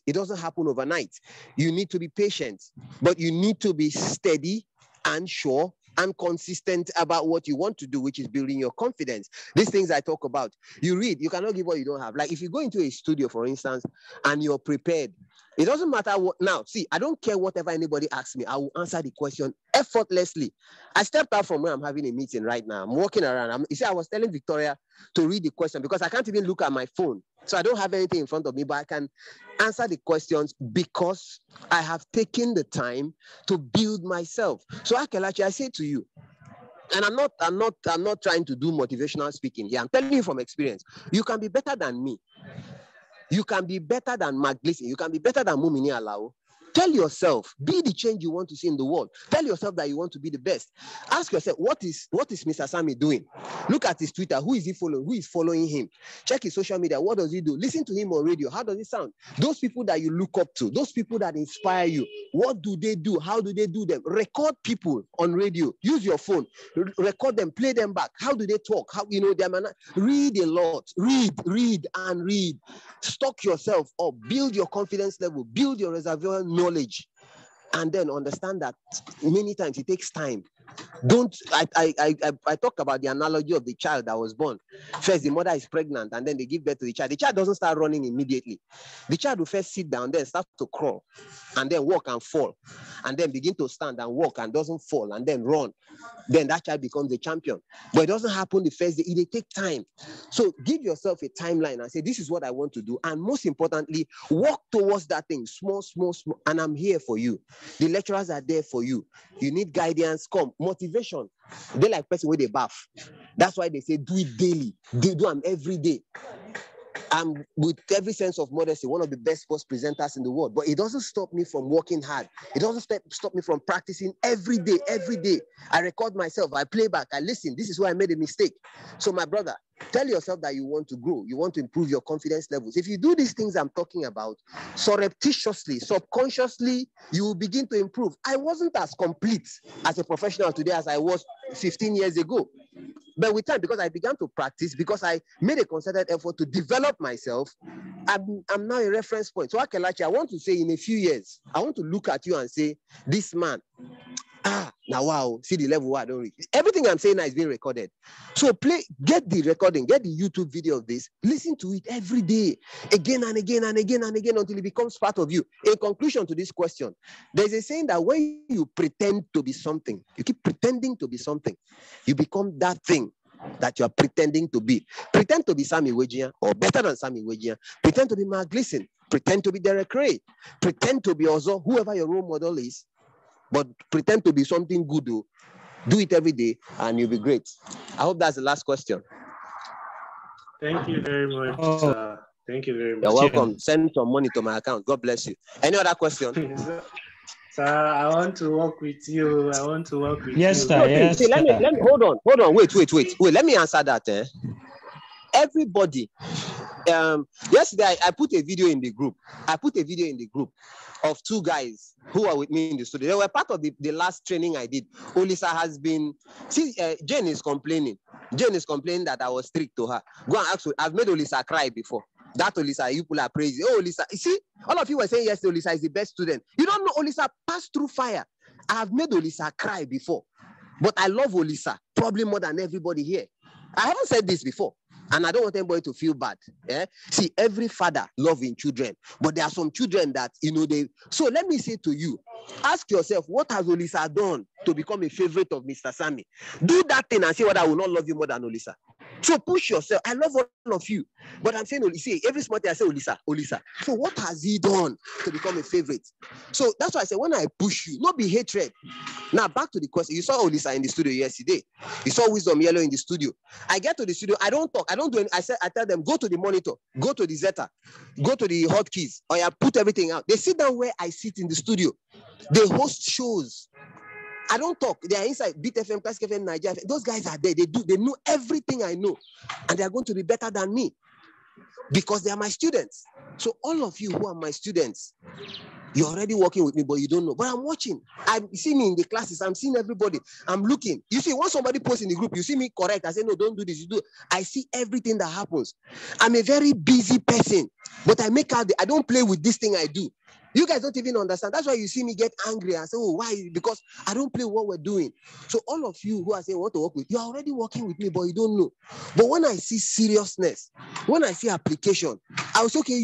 it doesn't happen overnight. You need to be patient, but you need to be steady and sure and consistent about what you want to do, which is building your confidence. These things I talk about. You read, you cannot give what you don't have. Like if you go into a studio, for instance, and you're prepared, it doesn't matter what. Now, see, I don't care whatever anybody asks me. I will answer the question effortlessly. I stepped out from where I'm having a meeting right now. I'm walking around. You see, I was telling Victoria to read the question because I can't even look at my phone. So I don't have anything in front of me, but I can answer the questions because I have taken the time to build myself. So Akelachi, I say to you, and I'm not trying to do motivational speaking here. I'm telling you from experience, you can be better than me. You can be better than Mark Gleason. You can be better than Mumini Alao. Tell yourself, be the change you want to see in the world. Tell yourself that you want to be the best. Ask yourself, what is Mr. Sammy doing? Look at his Twitter. Who is he following? Who is following him? Check his social media. What does he do? Listen to him on radio. How does it sound? Those people that you look up to, those people that inspire you, what do they do? How do they do them? Record people on radio. Use your phone. Record them. Play them back. How do they talk? How read a lot. Read and read. Stock yourself up. Build your confidence level. Build your reservoir knowledge, and then understand that many times it takes time. I talk about the analogy of the child that was born. First, the mother is pregnant, and then they give birth to the child. The child doesn't start running immediately. The child will first sit down, then start to crawl, and then walk and fall, and then begin to stand and walk and doesn't fall, and then run. Then that child becomes a champion. But it doesn't happen the first day. It takes time. So give yourself a timeline and say, this is what I want to do. And most importantly, walk towards that thing, small, small, small. And I'm here for you. The lecturers are there for you. You need guidance, come. Motivation. They like person where they bath. That's why they say do it daily. They do them every day. I'm with every sense of modesty, one of the best sports presenters in the world. But it doesn't stop me from working hard. It doesn't stop me from practicing every day, every day. I record myself, I play back, I listen. This is where I made a mistake. So my brother, tell yourself that you want to grow. You want to improve your confidence levels. If you do these things I'm talking about, surreptitiously, subconsciously, you will begin to improve. I wasn't as complete as a professional today as I was 15 years ago. But with time, because I began to practice, because I made a concerted effort to develop myself, I'm now a reference point. So Akelachi, I want to say in a few years, I want to look at you and say, this man, now wow, see the level I don't reach. Everything I'm saying now is being recorded. So get the recording, get the YouTube video of this, listen to it every day, again and again and again and again until it becomes part of you. In conclusion to this question, there's a saying that when you pretend to be something, you keep pretending to be something, you become that thing that you're pretending to be. Pretend to be Sammy Wejian or better than Sammy Wejian. Pretend to be Mark Gleason. Pretend to be Derek Ray. Pretend to be Ozo, whoever your role model is. But pretend to be something good. Do it every day and you'll be great. I hope that's the last question.
Thank you very much. Thank you very much.
You're welcome. Send some money to my account. God bless you. Any other question?
Sir, I want to work with you. I want to work with you.
Yes, sir. Yes,
see, let me hold on. Wait. Let me answer that. Everybody. Yesterday I put a video in the group. Of 2 guys who are with me in the studio. They were part of the last training I did. Olisa has been. See, Jane is complaining. That I was strict to her. Go and ask her. I've made Olisa cry before. That Olisa, you people are praising. Oh, Olisa. You see, all of you were saying yes, Olisa is the best student. You don't know Olisa passed through fire. I have made Olisa cry before. But I love Olisa, probably more than everybody here. I haven't said this before. And I don't want anybody to feel bad. Yeah? See, every father loves children, but there are some children that, So let me say to you, ask yourself, what has Olisa done to become a favorite of Mr. Sammy? Do that thing and say, what I will not love you more than Olisa. So push yourself. I love all of you, but I'm saying, Olisa, every small thing I say, Olisa. So what has he done to become a favorite? So that's why I say, when I push you, not be hatred. Now, back to the question. You saw Olisa in the studio yesterday. You saw Wisdom Yellow in the studio. I get to the studio. I don't talk. I don't do anything. I tell them, go to the monitor, go to the Zeta, go to the hotkeys, or I put everything out. They sit down where I sit in the studio. They host shows. I don't talk. They are inside Beat FM, Classic FM, Nigeria. Those guys are there. They know everything I know. And they are going to be better than me because they are my students. So all of you who are my students, you're already working with me, but you don't know. But I'm watching. You see me in the classes. I'm seeing everybody. I'm looking. You see, once somebody posts in the group, you see me correct. I say, no, don't do this. You do. I see everything that happens. I'm a very busy person, but I make out. I don't play with this thing I do. You guys don't even understand. That's why you see me get angry and say, oh, why? Because I don't play what we're doing. So all of you who are saying, want to work with, you're already working with me, but you don't know. But when I see seriousness, when I see application, I will say, okay,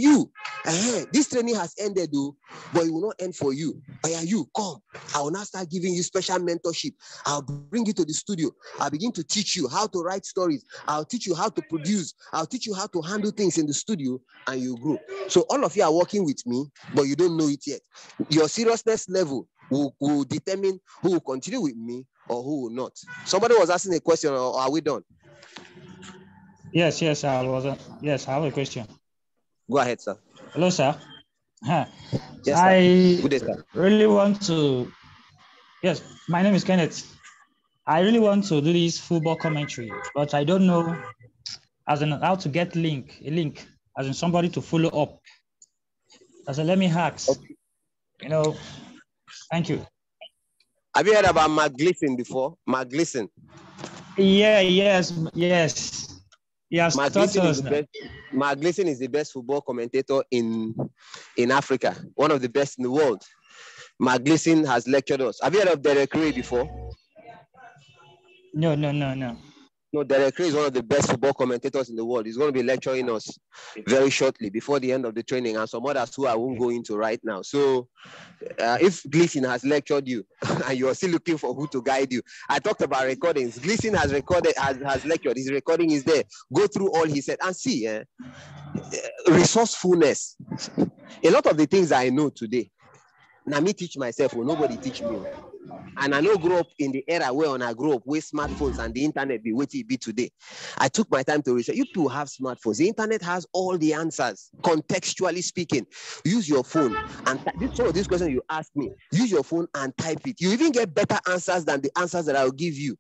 this training has ended, though, but it will not end for you. Oh, yeah, you, come. I will now start giving you special mentorship. I'll bring you to the studio. I'll begin to teach you how to write stories. I'll teach you how to produce. I'll teach you how to handle things in the studio, and you grow. So all of you are working with me, but you don't know it yet. Your seriousness level will determine who will continue with me or who will not. Somebody was asking a question, or are we done?
Yes, I have a question.
Go ahead, sir.
Hello, sir. Yes,
sir. Good day, sir.
Really want to. Yes, my name is Kenneth. I really want to do this football commentary, but I don't know how to get a link, as in somebody to follow up. So let me ask. Okay. Thank you.
Have you heard about Mark Gleason before? Mark Gleason.
Yes.
Mark Gleason is the best football commentator in Africa. One of the best in the world. Mark Gleason has lectured us. Have you heard of Derek Ray before?
No.
No, Derek Ray is one of the best football commentators in the world. He's going to be lecturing us very shortly before the end of the training, and some others who I won't go into right now. So if Gleason has lectured you and you're still looking for who to guide you, I talked about recordings. Gleason has lectured. His recording is there. Go through all he said and see resourcefulness. A lot of the things I know today, now me teach myself, or nobody teach me. And I know grow up in the era where I grew up with smartphones and the internet be what it be today. I took my time to research. You people have smartphones. The internet has all the answers, contextually speaking. Use your phone and some of these questions you ask me, use your phone and type it. You even get better answers than the answers that I'll give you.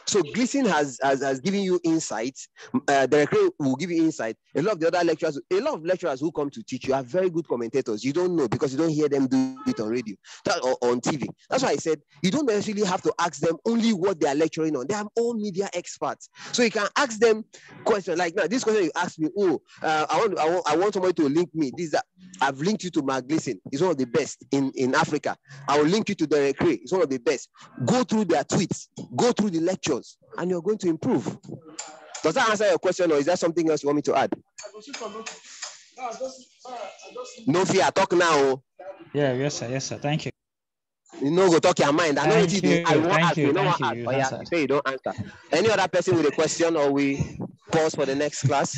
So Gleason has given you insights. Derek Ray will give you insight. A lot of the other lecturers, who come to teach you are very good commentators. You don't know because you don't hear them do it on radio or on TV. That's why I said you don't necessarily have to ask them only what they are lecturing on. They are all media experts. So you can ask them questions like now. This question you asked me, I want somebody to link me. I've linked you to Mark Gleason. He's one of the best in Africa. I will link you to Derek Ray. He's one of the best. Go through their tweets. Go through the lectures, and you're going to improve. Does that answer your question, or is there something else you want me to add? No fear. Talk now.
Yeah, yes, sir. Thank you.
You know, go talk your mind. I know what you do. I won't ask you. No one ask.
Oh, yeah,
you say you don't answer. Any other person with a question, or we pause for the next class?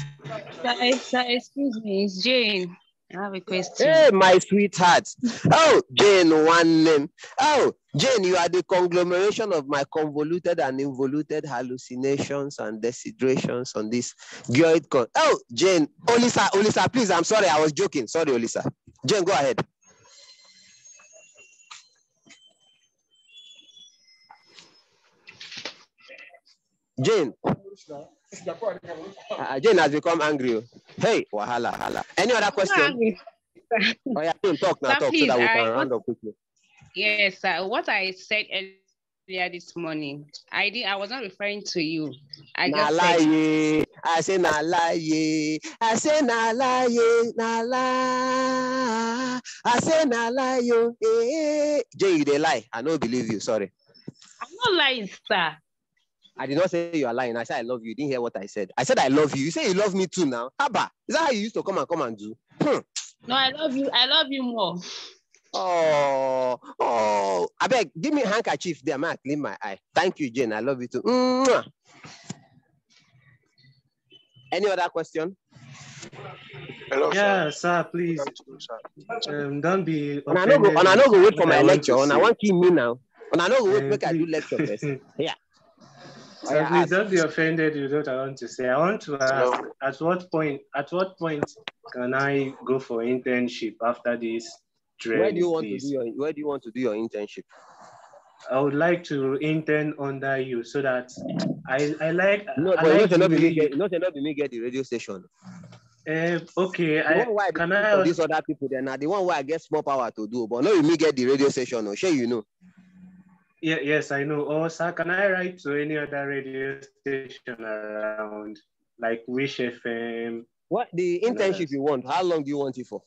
Sir, excuse me, it's Jane. I have a question.
Hey, my sweetheart. Oh, Jane, one name. Oh, Jane, you are the conglomeration of my convoluted and involuted hallucinations and desiderations on this. Oh, Jane. Olisa, please, I'm sorry. I was joking. Sorry, Olisa. Jane, go ahead. Jane. Jane has become angry. Hey, wahala. Any other question? Oh, yeah, talk now,
please,
so that we can round up quickly.
Yes, what I said earlier this morning, I was not referring to you. I just said.
I say na lie. I say na lie. Na lie. I say na lie. Jay, you dey lie. I don't believe you. Sorry.
I'm not lying, sir.
I did not say you are lying. I said I love you. You didn't hear what I said. I said I love you. You say you love me too now. Haba, is that how you used to come and do?
No, I love you. I love you more.
Oh, I beg, give me a handkerchief there, man. Clean my eye. Thank you, Jane. I love you too. Mwah. Any other question?
Hello, yeah, sir, please. Don't be
and I know go wait for my lecture. And I want to me now. And I know go wait make I do lecture first. Yeah.
So please don't be offended with what I want to say. I want to ask, at what point can I go for internship after this training?
Where do you want to do your internship?
I would like to intern under you so that I like.
No, but not be me get the radio station.
Okay,
can I these other people then now the one where I get small power to do, but no, me get the radio station. Or sure, you know.
Yeah, yes, I know. Or sir, can I write to any other radio station around, like Wish FM?
What the internship you want? How long do you want it for?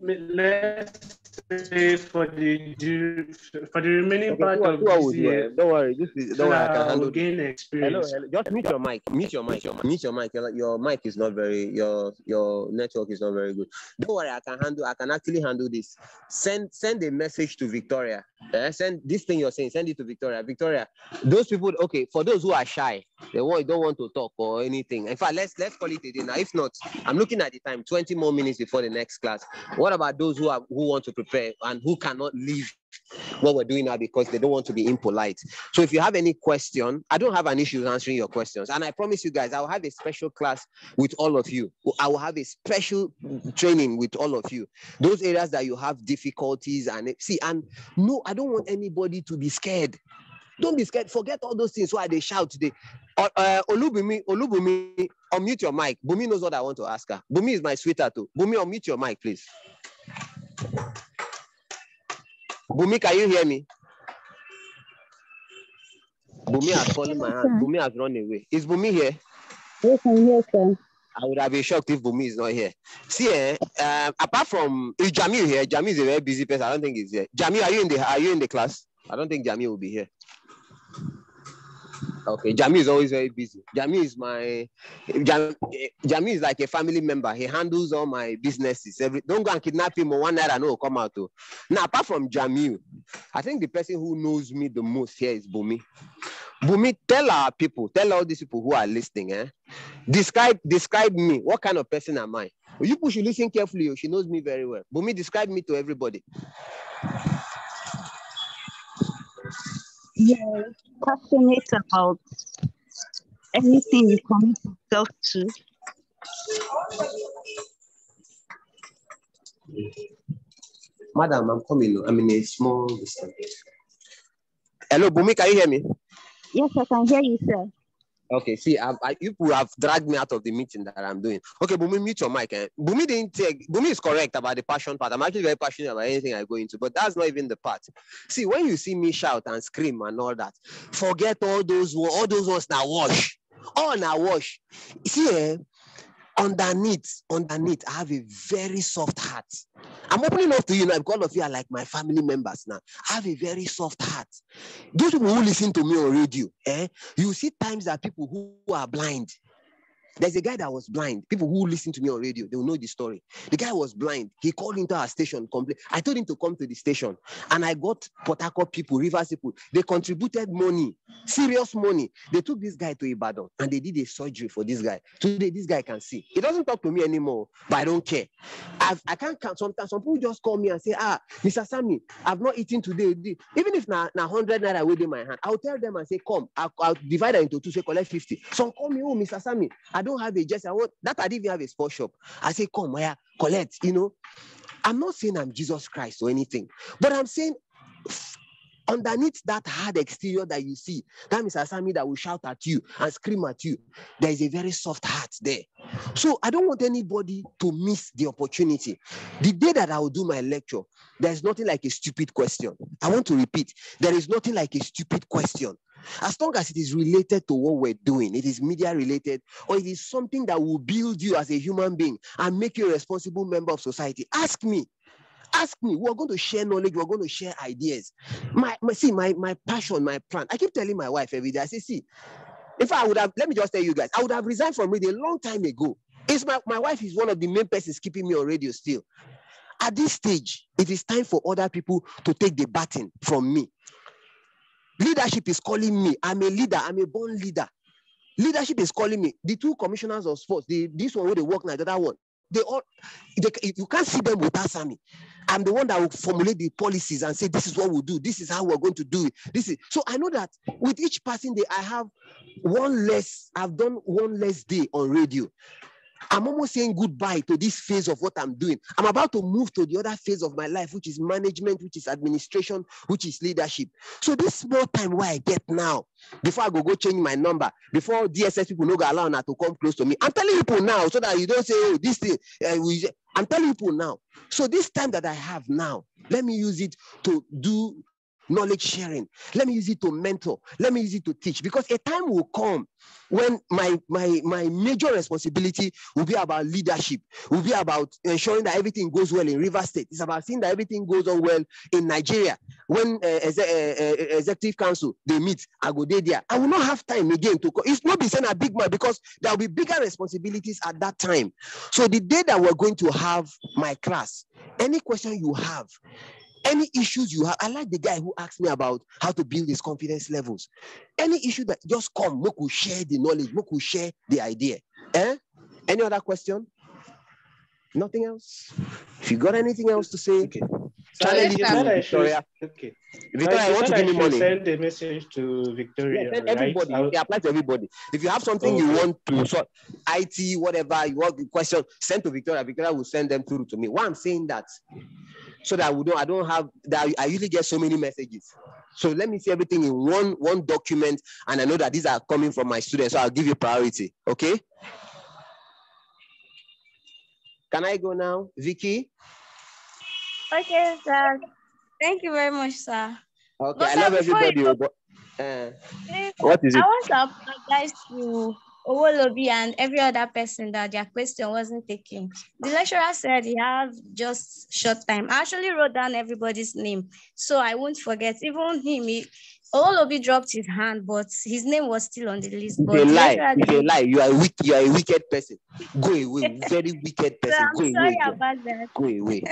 Let's say for the remaining part of this year.
Don't worry, don't worry. I can handle.
Gain experience.
Hello. Just mute your mic. Mute your mic. Your mic is not very. Your network is not very good. Don't worry, I can actually handle this. Send a message to Victoria. Send this thing you're saying. Send it to Victoria. Victoria, those people. Okay, for those who are shy, don't want to talk or anything. In fact, let's call it a day now. If not, I'm looking at the time. 20 more minutes before the next class. What about those who want to prepare and who cannot leave what we're doing now because they don't want to be impolite? So if you have any question, I don't have an issue answering your questions. And I promise you guys, I will have a special class with all of you. I will have a special training with all of you. Those areas that you have difficulties and no, I don't want anybody to be scared. Don't be scared. Forget all those things why they shout today. Olubumi, unmute your mic. Bumi knows what I want to ask her. Bumi is my sweetheart too. Bumi, unmute your mic, please. Bumi, can you hear me? Bumi has fallen my hand. Bumi has run away. Is Bumi here?
Yes, I'm here, sir.
I would have been shocked if Bumi is not here. See, apart from is Jamil here? Jamil is a very busy person. I don't think he's here. Jamil, are you in the class? I don't think Jamil will be here. Okay, Jamil is always very busy. Jamil is like a family member. He handles all my businesses. Don't go and kidnap him or one night and no come out. Now, apart from Jamil, I think the person who knows me the most here is Bumi. Bumi, tell all these people who are listening, describe me. What kind of person am I? You people should listen carefully. She knows me very well. Bumi, describe me to everybody.
Yeah, passionate about anything you commit yourself to.
Madam, I'm coming. I'm in a small distance. Hello, Bumi, can you hear me?
Yes, I can hear you, sir.
Okay, see, you have dragged me out of the meeting that I'm doing. Okay, Bumi, mute your mic. Bumi is correct about the passion part. I'm actually very passionate about anything I go into, but that's not even the part. See, when you see me shout and scream and all that, forget all those ones now wash. All now wash. See, underneath, I have a very soft heart. I'm opening up to you now because all of you are like my family members now. I have a very soft heart. Those people who listen to me on radio, you see times that people who are blind. There's a guy that was blind. People who listen to me on radio, they will know the story. The guy was blind. He called into our station. I told him to come to the station. And I got Port Harcourt people, Rivers people. They contributed money, serious money. They took this guy to Ibadan and they did a surgery for this guy. Today, this guy can see. He doesn't talk to me anymore, but I don't care. I can't count. Sometimes some people just call me and say, Mr. Sammy, I've not eaten today. Even if na 100 naira within my hand, I'll tell them and say, come, I'll divide it into two, so collect 50. Some call me, Mr. Sammy, I don't have a just, I didn't even have a sports shop. I say, come, collect, I'm not saying I'm Jesus Christ or anything, but I'm saying underneath that hard exterior that you see, that Mr. Sammy that will shout at you and scream at you, there is a very soft heart there. So I don't want anybody to miss the opportunity. The day that I will do my lecture, there's nothing like a stupid question. I want to repeat, there is nothing like a stupid question. As long as it is related to what we're doing, it is media related, or it is something that will build you as a human being and make you a responsible member of society, ask me. Ask me. We're going to share knowledge. We're going to share ideas. My passion, my plan. I keep telling my wife every day. I say, see, if I would have, let me just tell you guys, I would have resigned from radio a long time ago. It's my wife is one of the main persons keeping me on radio still. At this stage, it is time for other people to take the baton from me. Leadership is calling me. I'm a leader. I'm a born leader. Leadership is calling me. The two commissioners of sports, this one where they work now, the other one, you can't see them without Sammy. I'm the one that will formulate the policies and say, this is what we'll do. This is how we're going to do it. So I know that with each passing day, I've done one less day on radio. I'm almost saying goodbye to this phase of what I'm doing. I'm about to move to the other phase of my life, which is management, which is administration, which is leadership. So this small time where I get now, before I go change my number, before DSS people no go allow now to come close to me, I'm telling people now so that you don't say, oh, this thing, I'm telling people now. So this time that I have now, let me use it to do knowledge sharing. Let me use it to mentor. Let me use it to teach, because a time will come when my major responsibility will be about leadership, will be about ensuring that everything goes well in Rivers State. It's about seeing that everything goes on well in Nigeria. When executive council, they meet, I go there. I will not have time again to, it's not be saying a big man, because there will be bigger responsibilities at that time. So the day that we're going to have my class, any question you have, any issues you have, I like the guy who asked me about how to build his confidence levels. Any issue that just come, we could share the knowledge, we could share the idea. Any other question? Nothing else? If you got anything else to say,
okay.
Channel it to Victoria.
Okay.
Victoria, I want to give me money.
Send a message to Victoria.
Yeah, everybody, right? They apply to everybody. If you have something you want to sort, IT, whatever, you want the question, send to Victoria. Victoria will send them through to me. Why I'm saying that, so that I don't have that. I usually get so many messages. So let me see everything in one document, and I know that these are coming from my students, so I'll give you priority. Okay? Can I go now, Vicky?
Okay, sir. Thank you very much, sir.
Okay,
but,
I
sir,
love everybody. What is it?
I want to apologize to Owolobi and every other person that their question wasn't taken. The lecturer said he has just short time. I actually wrote down everybody's name, so I won't forget. Even him, Owolobi dropped his hand, but his name was still on the list.
It's a lie. It's a lie. You are weak. You are a wicked person. Go away. Very wicked person.
So I'm
Go
sorry
away.
about that.
Go away.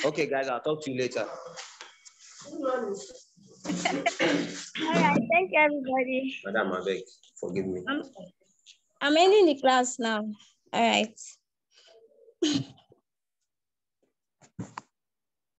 Okay, guys, I'll talk to you later.
All right, thank you, everybody.
Madam, I beg, forgive me.
I'm ending the class now. All right.